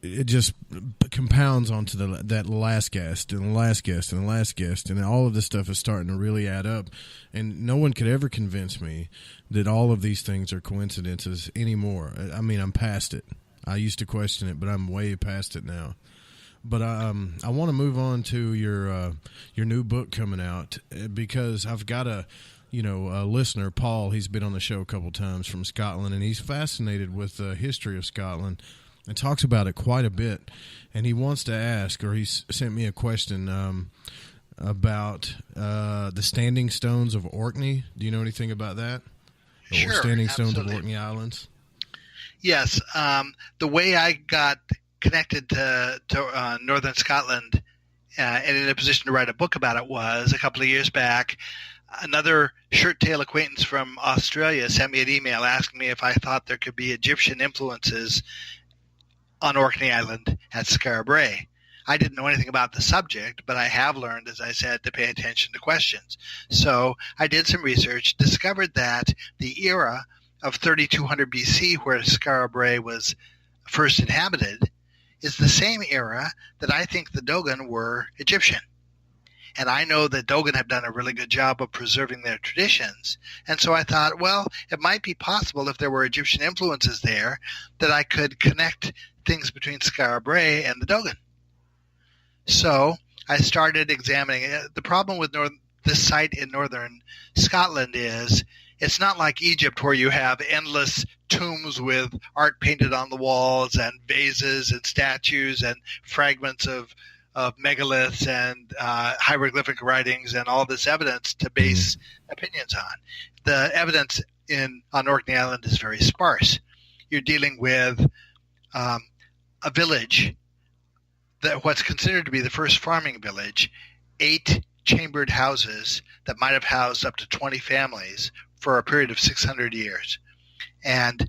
it just compounds onto that last guest and the last guest and the last guest, and all of this stuff is starting to really add up. And no one could ever convince me that all of these things are coincidences anymore. I mean, I'm past it. I used to question it, but I'm way past it now. But I want to move on to your new book coming out, because I've got a listener, Paul. He's been on the show a couple times from Scotland, and he's fascinated with the history of Scotland and talks about it quite a bit. And he wants to ask, or he's sent me a question about the standing stones of Orkney. Do you know anything about that? Sure, or standing stones absolutely. of Orkney Islands? Yes. The way I got connected to northern Scotland and in a position to write a book about it was a couple of years back. Another shirt-tail acquaintance from Australia sent me an email asking me if I thought there could be Egyptian influences on Orkney Island at Skara Brae. I didn't know anything about the subject, but I have learned, as I said, to pay attention to questions. So I did some research, discovered that the era of 3200 BC, where Skara Brae was first inhabited, is the same era that I think the Dogon were Egyptian. And I know that Dogon have done a really good job of preserving their traditions. And so I thought, well, it might be possible if there were Egyptian influences there that I could connect things between Skara Brae and the Dogon. So I started examining it. The problem with this site in northern Scotland is it's not like Egypt, where you have endless tombs with art painted on the walls and vases and statues and fragments of megaliths and hieroglyphic writings and all this evidence to base opinions on. The evidence on Orkney Island is very sparse. You're dealing with a village, what's considered to be the first farming village, 8 chambered houses that might have housed up to 20 families for a period of 600 years. And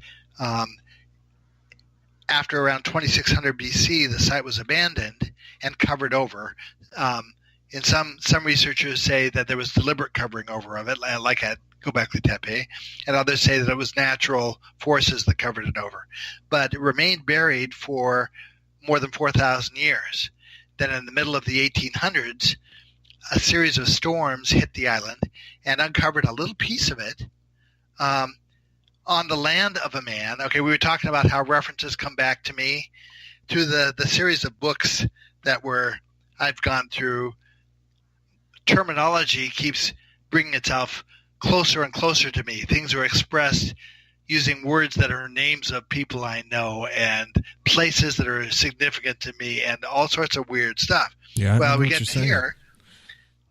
after around 2600 BC, the site was abandoned and covered over. And some researchers say that there was deliberate covering over of it, like at Gobekli Tepe, and others say that it was natural forces that covered it over. But it remained buried for more than 4,000 years. Then in the middle of the 1800s, a series of storms hit the island and uncovered a little piece of it on the land of a man. Okay, we were talking about how references come back to me through the series of books that I've gone through. Terminology keeps bringing itself closer and closer to me. Things are expressed using words that are names of people I know and places that are significant to me and all sorts of weird stuff. Yeah, well, we get to hear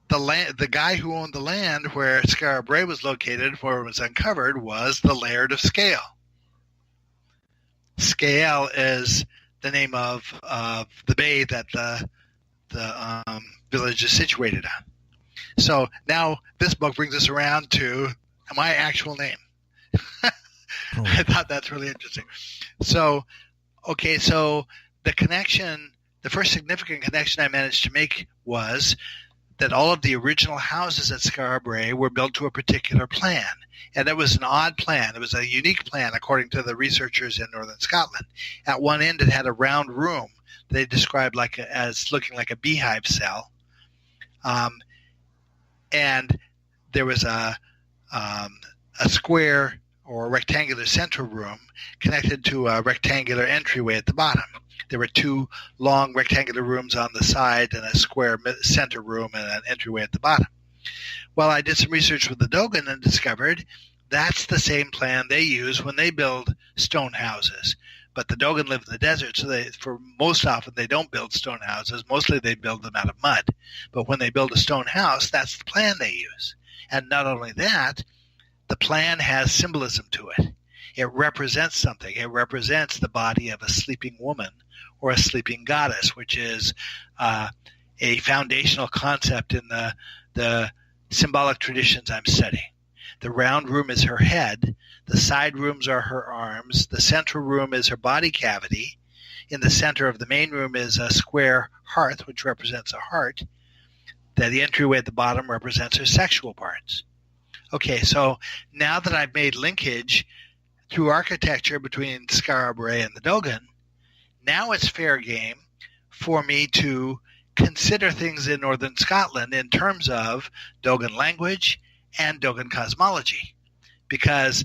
the guy who owned the land where Skara Brae was located, where it was uncovered, was the Laird of Scale. Scale is the name of the bay that the village is situated on. So now this book brings us around to my actual name. I thought that's really interesting. So the connection, the first significant connection I managed to make was that all of the original houses at Skara were built to a particular plan. And it was an odd plan. It was a unique plan, according to the researchers in northern Scotland. At one end, it had a round room they described as looking like a beehive cell. And there was a square or rectangular central room connected to a rectangular entryway at the bottom. There were two long rectangular rooms on the side and a square center room and an entryway at the bottom. Well, I did some research with the Dogon and discovered that's the same plan they use when they build stone houses. But the Dogon live in the desert, so most often they don't build stone houses. Mostly they build them out of mud. But when they build a stone house, that's the plan they use. And not only that, the plan has symbolism to it. It represents something. It represents the body of a sleeping woman or a sleeping goddess, which is a foundational concept in the symbolic traditions I'm studying. The round room is her head. The side rooms are her arms. The central room is her body cavity. In the center of the main room is a square hearth, which represents a heart. The entryway at the bottom represents her sexual parts. Okay, so now that I've made linkage through architecture between Skara and the Dogon, now it's fair game for me to consider things in northern Scotland in terms of Dogon language and Dogon cosmology, because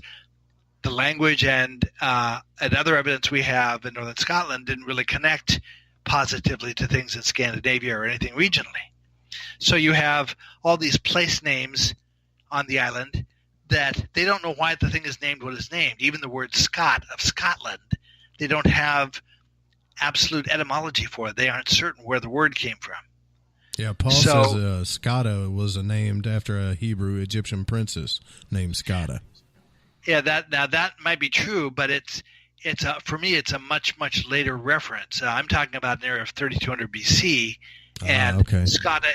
the language and other evidence we have in northern Scotland didn't really connect positively to things in Scandinavia or anything regionally. So you have all these place names on the island that they don't know why the thing is named what it's named. Even the word Scot of Scotland, they don't have absolute etymology for it. They aren't certain where the word came from. Yeah, Paul says Skada was named after a Hebrew Egyptian princess named Skada. Yeah, that might be true, but for me it's a much later reference. I'm talking about an era of 3200 BC, and okay. Skada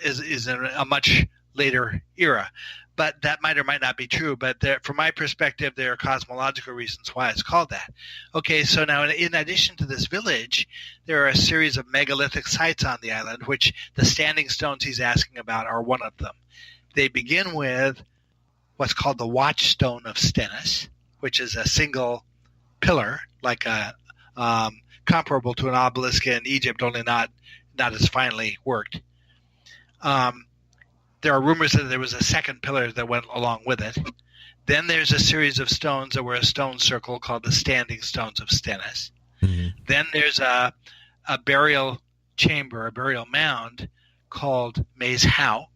is a much later era. But that might or might not be true. But from my perspective, there are cosmological reasons why it's called that. Okay, so now in addition to this village, there are a series of megalithic sites on the island, which the standing stones he's asking about are one of them. They begin with what's called the Watchstone of Stennis, which is a single pillar, like comparable to an obelisk in Egypt, only not as finely worked. There are rumors that there was a second pillar that went along with it. Then there's a series of stones that were a stone circle called the Standing Stones of Stennis. Mm-hmm. Then there's a burial chamber, a burial mound called Maes Howe.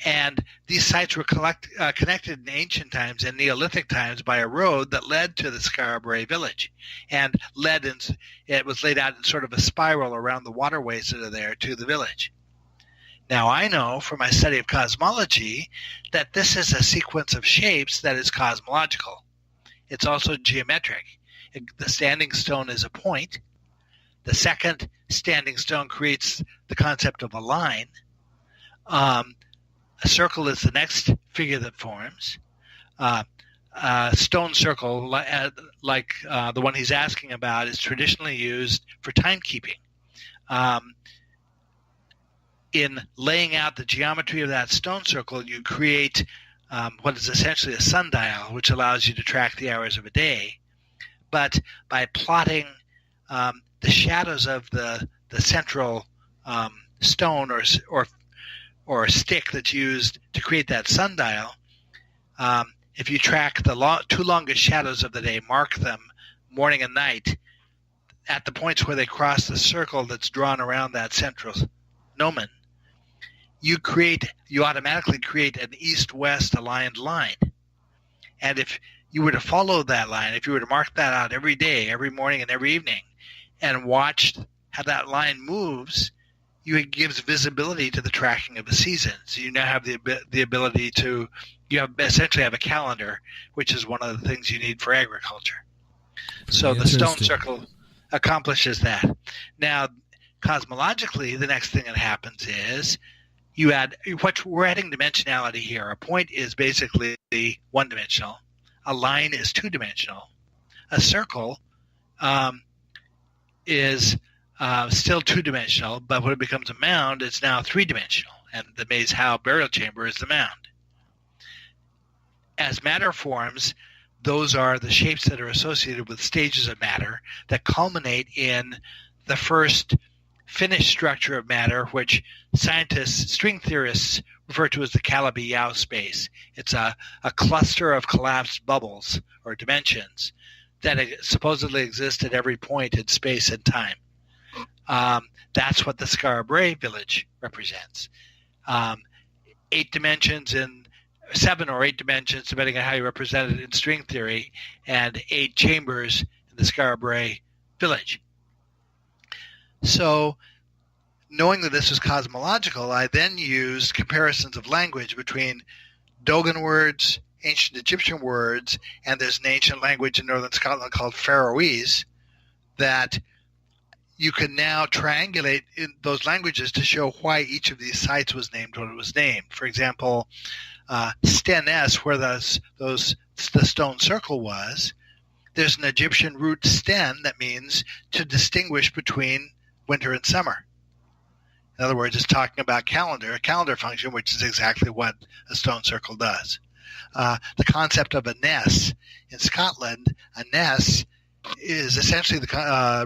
And these sites were connected in ancient times and Neolithic times by a road that led to the Skara village. And it was laid out in sort of a spiral around the waterways that are there to the village. Now, I know from my study of cosmology that this is a sequence of shapes that is cosmological. It's also geometric. The standing stone is a point. The second standing stone creates the concept of a line. A circle is the next figure that forms. A stone circle, like the one he's asking about, is traditionally used for timekeeping. In laying out the geometry of that stone circle, you create what is essentially a sundial, which allows you to track the hours of a day. But by plotting the shadows of the central stone or stick that's used to create that sundial, if you track the two longest shadows of the day, mark them morning and night at the points where they cross the circle that's drawn around that central gnomon, you automatically create an east-west aligned line. And if you were to follow that line, if you were to mark that out every day, every morning and every evening, and watch how that line moves, it gives visibility to the tracking of the seasons. You now have the ability to essentially have a calendar, which is one of the things you need for agriculture. So the stone circle accomplishes that. Now, cosmologically, the next thing that happens is we're adding dimensionality here. A point is basically one-dimensional. A line is two-dimensional. A circle is still two-dimensional, but when it becomes a mound, it's now three-dimensional, and the Maze Howe burial chamber is the mound. As matter forms, those are the shapes that are associated with stages of matter that culminate in the first finished structure of matter, which scientists, string theorists, refer to as the Calabi-Yau space. It's a cluster of collapsed bubbles or dimensions that supposedly exist at every point in space and time. That's what the Skara Brae village represents. 8 dimensions in 7 or 8 dimensions, depending on how you represent it in string theory, and 8 chambers in the Skara Brae village. So, knowing that this was cosmological, I then used comparisons of language between Dogon words, ancient Egyptian words, and there's an ancient language in northern Scotland called Faroese that you can now triangulate in those languages to show why each of these sites was named what it was named. For example, Sten-S, where the stone circle was, there's an Egyptian root sten that means to distinguish between winter and summer. In other words, it's talking about a calendar function, which is exactly what a stone circle does. The concept of a ness in Scotland, a ness is essentially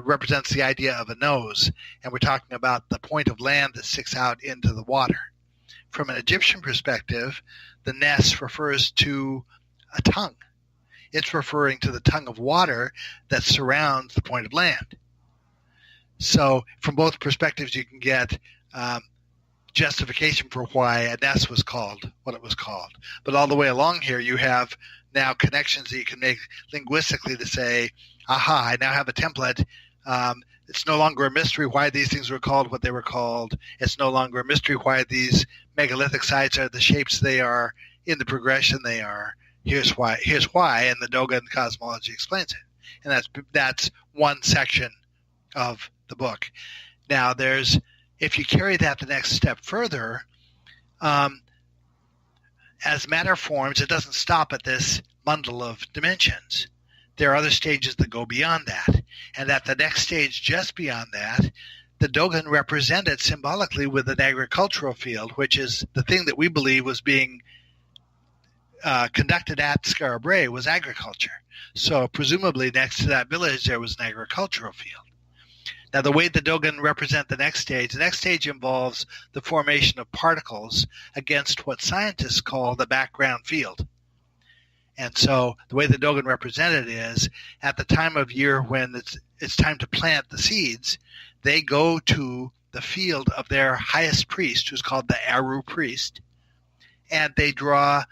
represents the idea of a nose, and we're talking about the point of land that sticks out into the water. From an Egyptian perspective, the ness refers to a tongue. It's referring to the tongue of water that surrounds the point of land. So from both perspectives, you can get justification for why a nest was called what it was called. But all the way along here, you have now connections that you can make linguistically to say, aha, I now have a template. It's no longer a mystery why these things were called what they were called. It's no longer a mystery why these megalithic sites are the shapes they are in the progression they are. Here's why, and the Dogon cosmology explains it. And that's one section of the book. Now, if you carry that the next step further, as matter forms, it doesn't stop at this bundle of dimensions. There are other stages that go beyond that. And at the next stage just beyond that, the Dogon represented symbolically with an agricultural field, which is the thing that we believe was being conducted at Skara Brae was agriculture. So presumably next to that village there was an agricultural field. Now, the way the Dogon represent the next stage involves the formation of particles against what scientists call the background field. And so the way the Dogon represent it is, at the time of year when it's time to plant the seeds, they go to the field of their highest priest, who's called the Aru priest, and they draw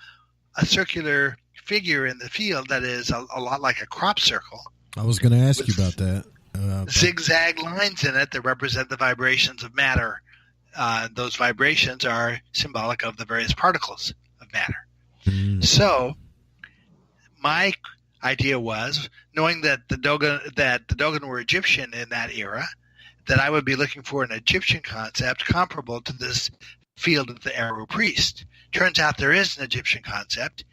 a circular figure in the field that is a lot like a crop circle. I was going to ask you about that. Zigzag lines in it that represent the vibrations of matter. Those vibrations are symbolic of the various particles of matter. So my idea was, knowing that the Dogon were Egyptian in that era, that I would be looking for an Egyptian concept comparable to this field of the Aru priest. Turns out there is an Egyptian concept.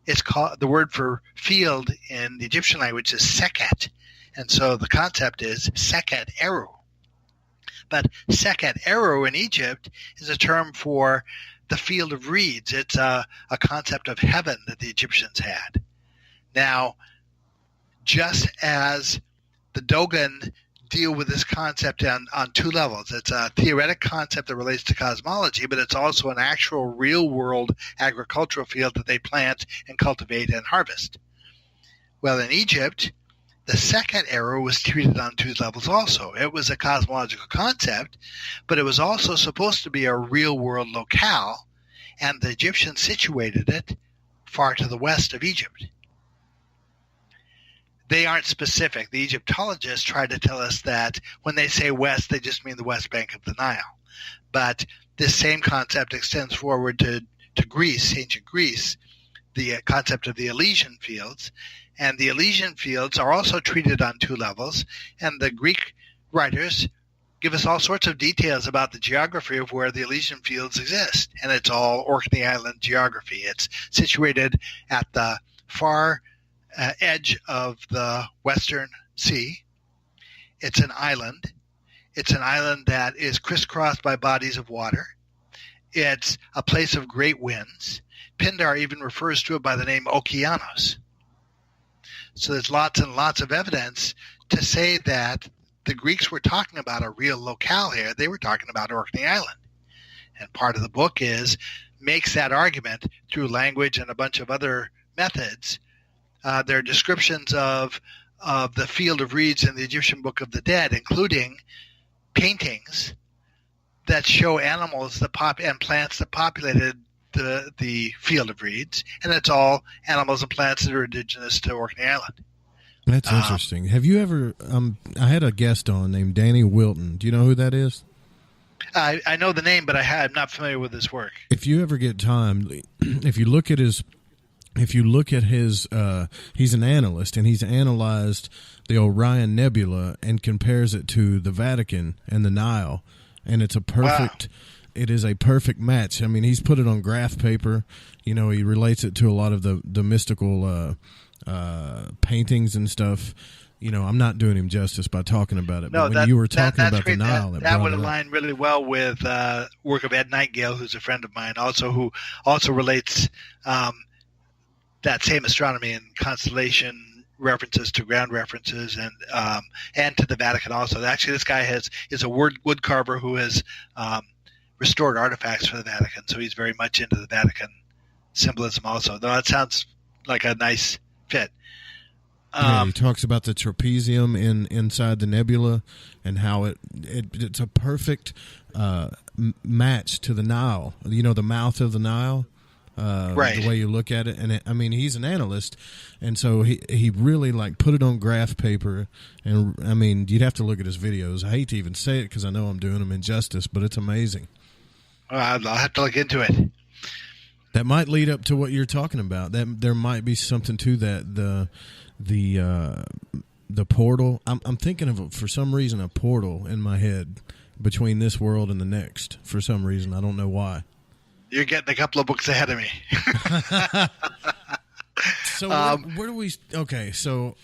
It's called, the word for field in the Egyptian language is seket. And so the concept is Seket Eru. But Seket Eru in Egypt is a term for the field of reeds. It's a concept of heaven that the Egyptians had. Now, just as the Dogon deal with this concept on two levels. It's a theoretic concept that relates to cosmology, but it's also an actual real-world agricultural field that they plant and cultivate and harvest. Well, in Egypt, the second era was treated on two levels also. It was a cosmological concept, but it was also supposed to be a real-world locale, and the Egyptians situated it far to the west of Egypt. They aren't specific. The Egyptologists try to tell us that when they say west, they just mean the west bank of the Nile. But this same concept extends forward to Greece, ancient Greece, the concept of the Elysian fields. And the Elysian fields are also treated on two levels. And the Greek writers give us all sorts of details about the geography of where the Elysian fields exist. And it's all Orkney Island geography. It's situated at the far edge of the Western Sea. It's an island. It's an island that is crisscrossed by bodies of water. It's a place of great winds. Pindar even refers to it by the name Okeanos. So there's lots and lots of evidence to say that the Greeks were talking about a real locale here. They were talking about Orkney Island. And part of the book makes that argument through language and a bunch of other methods. There are descriptions of the field of reeds in the Egyptian Book of the Dead, including paintings that show animals and plants that populated the field of reeds, and it's all animals and plants that are indigenous to Orkney Island. That's interesting. Have you ever? I had a guest on named Danny Wilton. Do you know who that is? I know the name, but I'm not familiar with his work. If you ever get time, if you look at his, he's an analyst, and he's analyzed the Orion Nebula and compares it to the Vatican and the Nile, and it's a perfect. Wow. It is a perfect match. I mean, he's put it on graph paper. You know, he relates it to a lot of the mystical paintings and stuff. You know, I'm not doing him justice by talking about it. But when you were talking about the Nile, that would align really well with work of Ed Nightingale, who's a friend of mine, who also relates that same astronomy and constellation references to ground references and to the Vatican also. Actually, this guy is a wood carver who has restored artifacts for the Vatican, so he's very much into the Vatican symbolism also. Though that sounds like a nice fit. He talks about the trapezium inside the nebula and how it's a perfect match to the Nile. You know, the mouth of the Nile, right? The way you look at it, and he's an analyst, and so he really put it on graph paper. And I mean, you'd have to look at his videos. I hate to even say it because I know I'm doing him injustice, but it's amazing. I'll have to look into it. That might lead up to what you're talking about. That there might be something to that. The portal. I'm thinking of, for some reason, a portal in my head between this world and the next. For some reason, I don't know why. You're getting a couple of books ahead of me. So where do we? Okay, so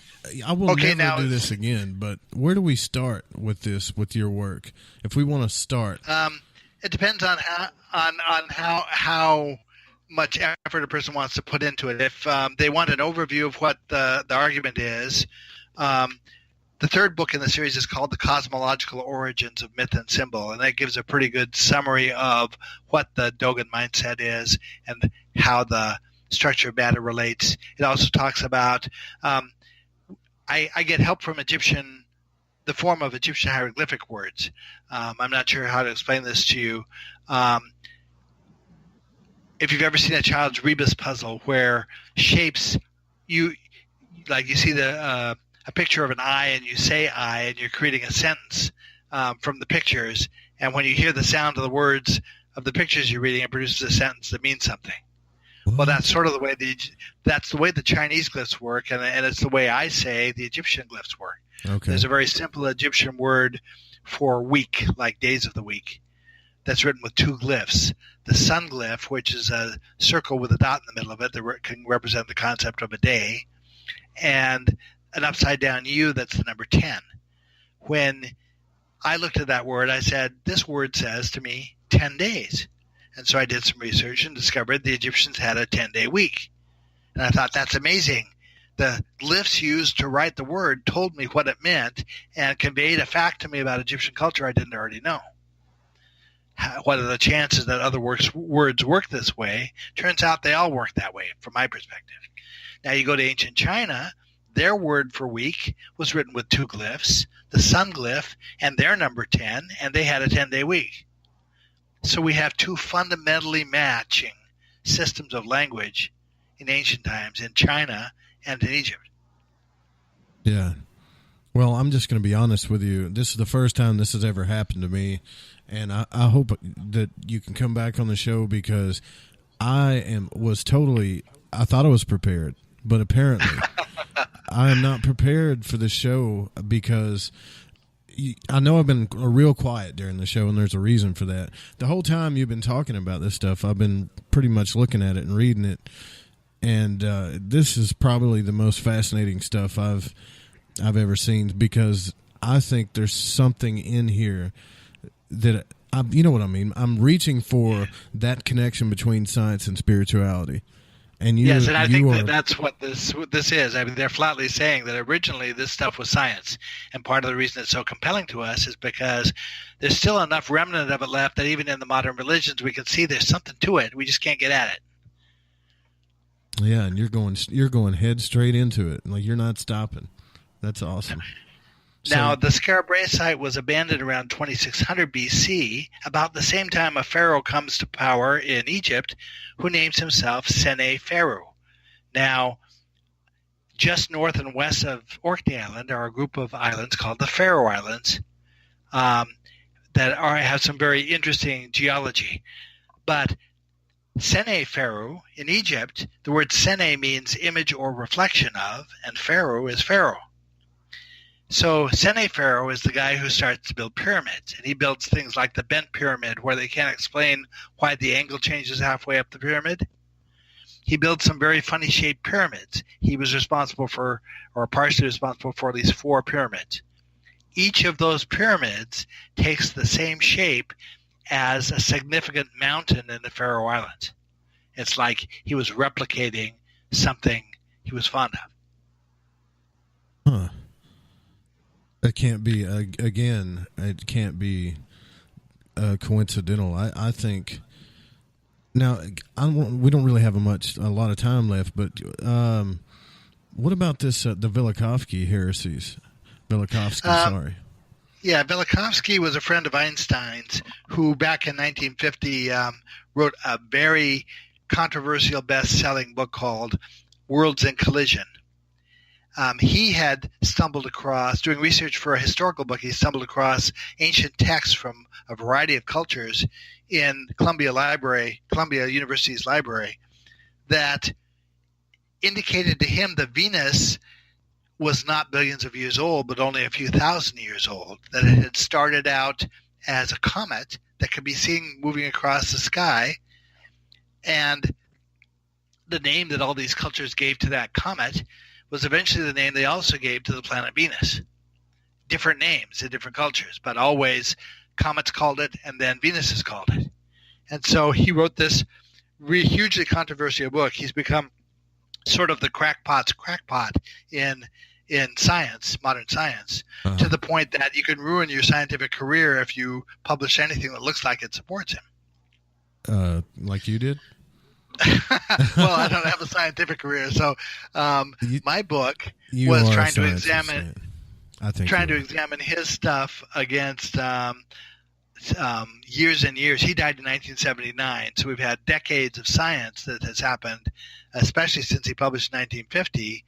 I will never do this again. But where do we start with this? With your work, if we want to start, it depends on how much effort a person wants to put into it. If they want an overview of what the argument is, the third book in the series is called The Cosmological Origins of Myth and Symbol, and that gives a pretty good summary of what the Dogon mindset is and how the structure of matter relates. It also talks about I get help from the form of Egyptian hieroglyphic words. I'm not sure how to explain this to you. If you've ever seen a child's rebus puzzle where shapes, you see a picture of an eye and you say "I" and you're creating a sentence from the pictures, and when you hear the sound of the words of the pictures you're reading, it produces a sentence that means something. Well, that's sort of the way the Chinese glyphs work, and it's the way I say the Egyptian glyphs work. Okay. There's a very simple Egyptian word for week, like days of the week, that's written with two glyphs. The sun glyph, which is a circle with a dot in the middle of it that can represent the concept of a day, and an upside-down U that's the number 10. When I looked at that word, I said, this word says to me 10 days. And so I did some research and discovered the Egyptians had a 10-day week. And I thought, that's amazing. The glyphs used to write the word told me what it meant and conveyed a fact to me about Egyptian culture I didn't already know. What are the chances that other words work this way? Turns out they all work that way from my perspective. Now you go to ancient China, their word for week was written with two glyphs, the sun glyph and their number 10, and they had a 10-day week. So we have two fundamentally matching systems of language in ancient times in China and in Egypt. Yeah. Well, I'm just going to be honest with you. This is the first time this has ever happened to me, and I hope that you can come back on the show because I thought I was prepared, but apparently I am not prepared for the show because I know I've been real quiet during the show, and there's a reason for that. The whole time you've been talking about this stuff, I've been pretty much looking at it and reading it, and this is probably the most fascinating stuff I've ever seen because I think there's something in here that you know what I mean. I'm reaching for that connection between science and spirituality. And yes, and I think that's what this is. I mean, they're flatly saying that originally this stuff was science, and part of the reason it's so compelling to us is because there's still enough remnant of it left that even in the modern religions we can see there's something to it. We just can't get at it. Yeah, and you're going head straight into it, like you're not stopping. That's awesome. Now, the Skara site was abandoned around 2600 BC, about the same time a pharaoh comes to power in Egypt who names himself Sene-Pharaoh. Now, just north and west of Orkney Island are a group of islands called the Faroe Islands that have some very interesting geology. But Sene-Pharaoh in Egypt, the word Sene means image or reflection of, and Pharaoh is Pharaoh. So Sene-Pharaoh is the guy who starts to build pyramids, and he builds things like the bent pyramid where they can't explain why the angle changes halfway up the pyramid. He builds some very funny shaped pyramids. He was responsible for, or partially responsible for, at least 4 pyramids. Each of those pyramids takes the same shape as a significant mountain in the Faroe Islands. It's like he was replicating something he was fond of. Huh. It can't be, again, it can't be coincidental. I think, now, we don't really have a lot of time left, but what about this, the Velikovsky heresies? Velikovsky. Yeah, Velikovsky was a friend of Einstein's who back in 1950 wrote a very controversial best-selling book called Worlds in Collision. He had stumbled across, doing research for a historical book, he stumbled across ancient texts from a variety of cultures in Columbia University's library that indicated to him that Venus was not billions of years old, but only a few thousand years old, that it had started out as a comet that could be seen moving across the sky. And the name that all these cultures gave to that comet was eventually the name they also gave to the planet Venus. Different names in different cultures, but always comets called it, and then Venus is called it. And so he wrote this hugely controversial book. He's become sort of the crackpot's crackpot in science, modern science, to the point that you can ruin your scientific career if you publish anything that looks like it supports him. Like you did? Well, I don't have a scientific career, so my book was trying to examine his stuff against years and years. He died in 1979, so we've had decades of science that has happened, especially since he published in 1950,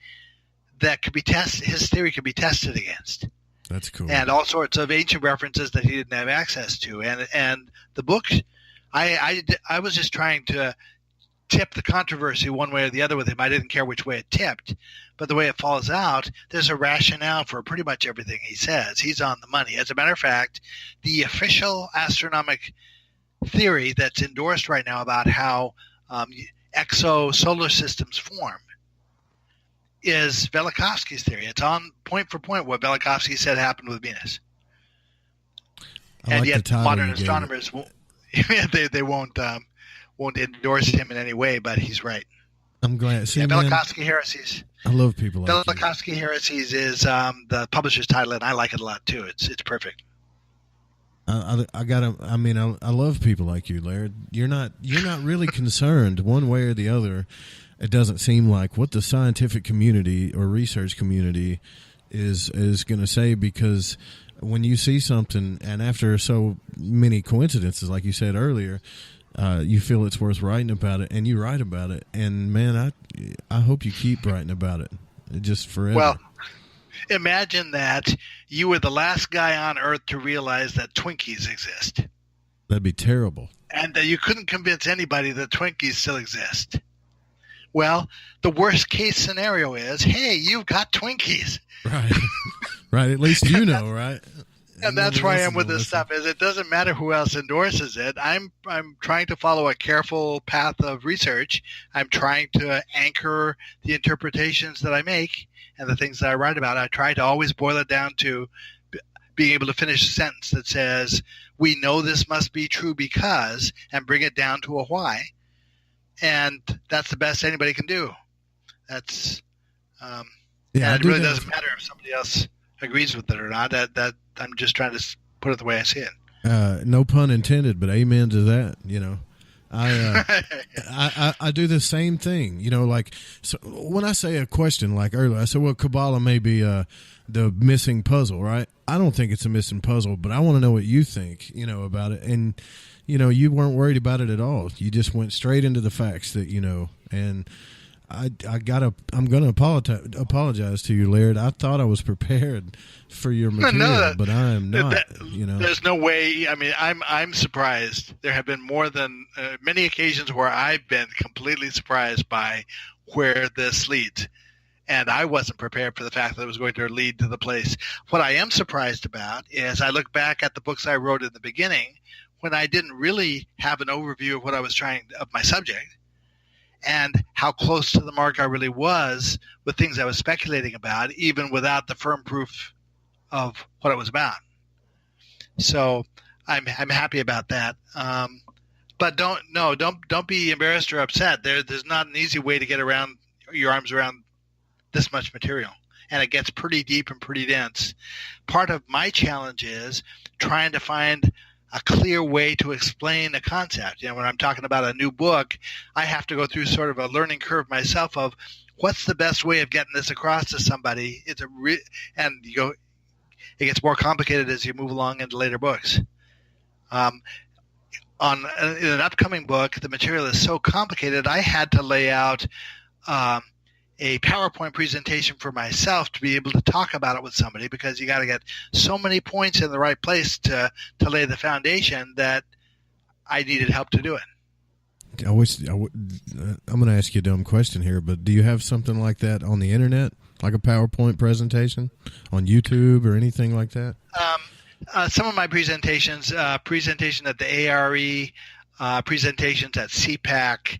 that could be tested. His theory could be tested against. That's cool. And all sorts of ancient references that he didn't have access to. And the book, I was just trying to tip the controversy one way or the other with him. I didn't care which way it tipped, but the way it falls out, there's a rationale for pretty much everything he says. He's on the money. As a matter of fact, the official astronomic theory that's endorsed right now about how exosolar systems form is Velikovsky's theory. It's on point for point what Velikovsky said happened with Venus. And yet modern astronomers they won't endorse him in any way, but he's right. I'm glad. See, Velikovsky heresies. I love people like Velikovsky heresies is the publisher's title, and I like it a lot too. It's perfect. I love people like you, Laird. You're not really concerned one way or the other. It doesn't seem like what the scientific community or research community is going to say, because when you see something and after so many coincidences, like you said earlier, you feel it's worth writing about it, and you write about it. And man, I hope you keep writing about it just forever. Well, imagine that you were the last guy on Earth to realize that Twinkies exist. That'd be terrible. And you couldn't convince anybody that Twinkies still exist. Well, the worst case scenario is, hey, you've got Twinkies. Right. Right. At least you know, right? And that's where I am with this stuff. Is it doesn't matter who else endorses it. I'm trying to follow a careful path of research. I'm trying to anchor the interpretations that I make and the things that I write about. I try to always boil it down to being able to finish a sentence that says, we know this must be true because, and bring it down to a why. And that's the best anybody can do. That's, and it really doesn't matter if somebody else agrees with it or not. That I'm just trying to put it the way I see it. No pun intended, but amen to that, you know. I do the same thing, you know, like, so when I say a question, like earlier, I said, well, Kabbalah may be the missing puzzle, right? I don't think it's a missing puzzle, but I want to know what you think, you know, about it. And, you know, you weren't worried about it at all. You just went straight into the facts that, you know, and I'm going to apologize to you, Laird. I thought I was prepared for your material, but I am not. You know, there's no way. I mean, I'm surprised. There have been more than many occasions where I've been completely surprised by where this leads, and I wasn't prepared for the fact that it was going to lead to the place. What I am surprised about is I look back at the books I wrote in the beginning when I didn't really have an overview of what I was of my subject, and how close to the mark I really was with things I was speculating about, even without the firm proof of what it was about. So I'm happy about that. But don't be embarrassed or upset. There's not an easy way to get your arms around this much material, and it gets pretty deep and pretty dense. Part of my challenge is trying to find a clear way to explain a concept. You know, when I'm talking about a new book, I have to go through sort of a learning curve myself of what's the best way of getting this across to somebody. It gets more complicated as you move along into later books. In an upcoming book, the material is so complicated, I had to lay out a PowerPoint presentation for myself to be able to talk about it with somebody, because you got to get so many points in the right place to lay the foundation that I needed help to do it. I'm going to ask you a dumb question here, but do you have something like that on the internet, like a PowerPoint presentation on YouTube or anything like that? Some of my presentation at the ARE, presentations at CPAC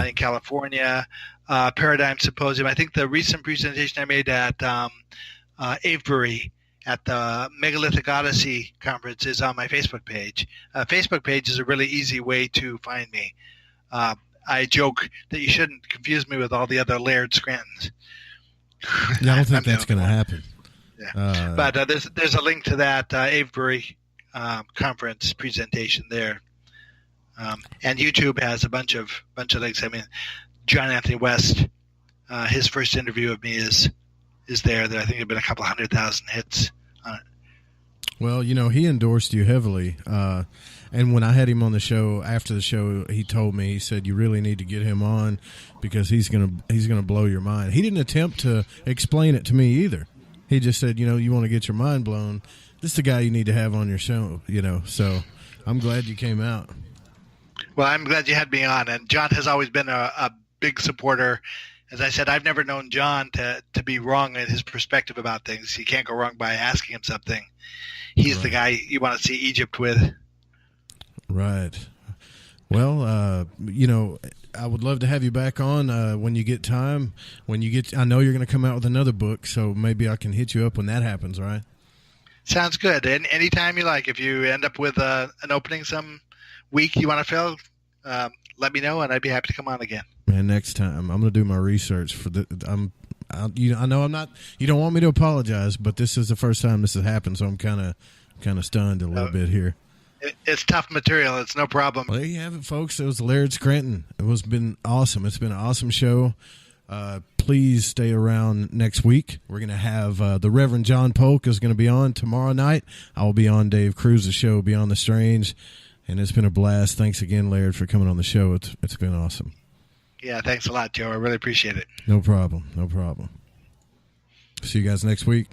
in California, Paradigm Symposium. I think the recent presentation I made at Avebury at the Megalithic Odyssey conference is on my Facebook page. Facebook page is a really easy way to find me. I joke that you shouldn't confuse me with all the other Laird Scrantons. Yeah, I don't think that's going to happen. Yeah. But there's a link to that Avebury conference presentation there. And YouTube has a bunch of links. I mean, John Anthony West, his first interview of me is there. I think there have been a couple 100,000 hits on it. Well, you know, he endorsed you heavily. And when I had him on the show, after the show, he told me, he said, you really need to get him on because he's gonna blow your mind. He didn't attempt to explain it to me either. He just said, you know, you want to get your mind blown, this is the guy you need to have on your show, you know. So I'm glad you came out. Well, I'm glad you had me on. And John has always been a big supporter. As I said, I've never known John to be wrong in his perspective about things. You can't go wrong by asking him something. He's right. The guy you want to see Egypt with. Right. Well, you know, I would love to have you back on when you get time. I know you're going to come out with another book, so maybe I can hit you up when that happens, right? Sounds good. And anytime you like, if you end up with an opening some week you want to fill, let me know, and I'd be happy to come on again. Man, next time I'm going to do my research for the. I know I'm not. You don't want me to apologize, but this is the first time this has happened, so I'm kind of stunned a little bit here. It's tough material. It's no problem. Well, there you have it, folks. It was Laird Scranton. It's been awesome. It's been an awesome show. Please stay around next week. We're going to have the Reverend John Polk is going to be on tomorrow night. I will be on Dave Cruz's show, Beyond the Strange. And it's been a blast. Thanks again, Laird, for coming on the show. It's been awesome. Yeah, thanks a lot, Joe. I really appreciate it. No problem. See you guys next week.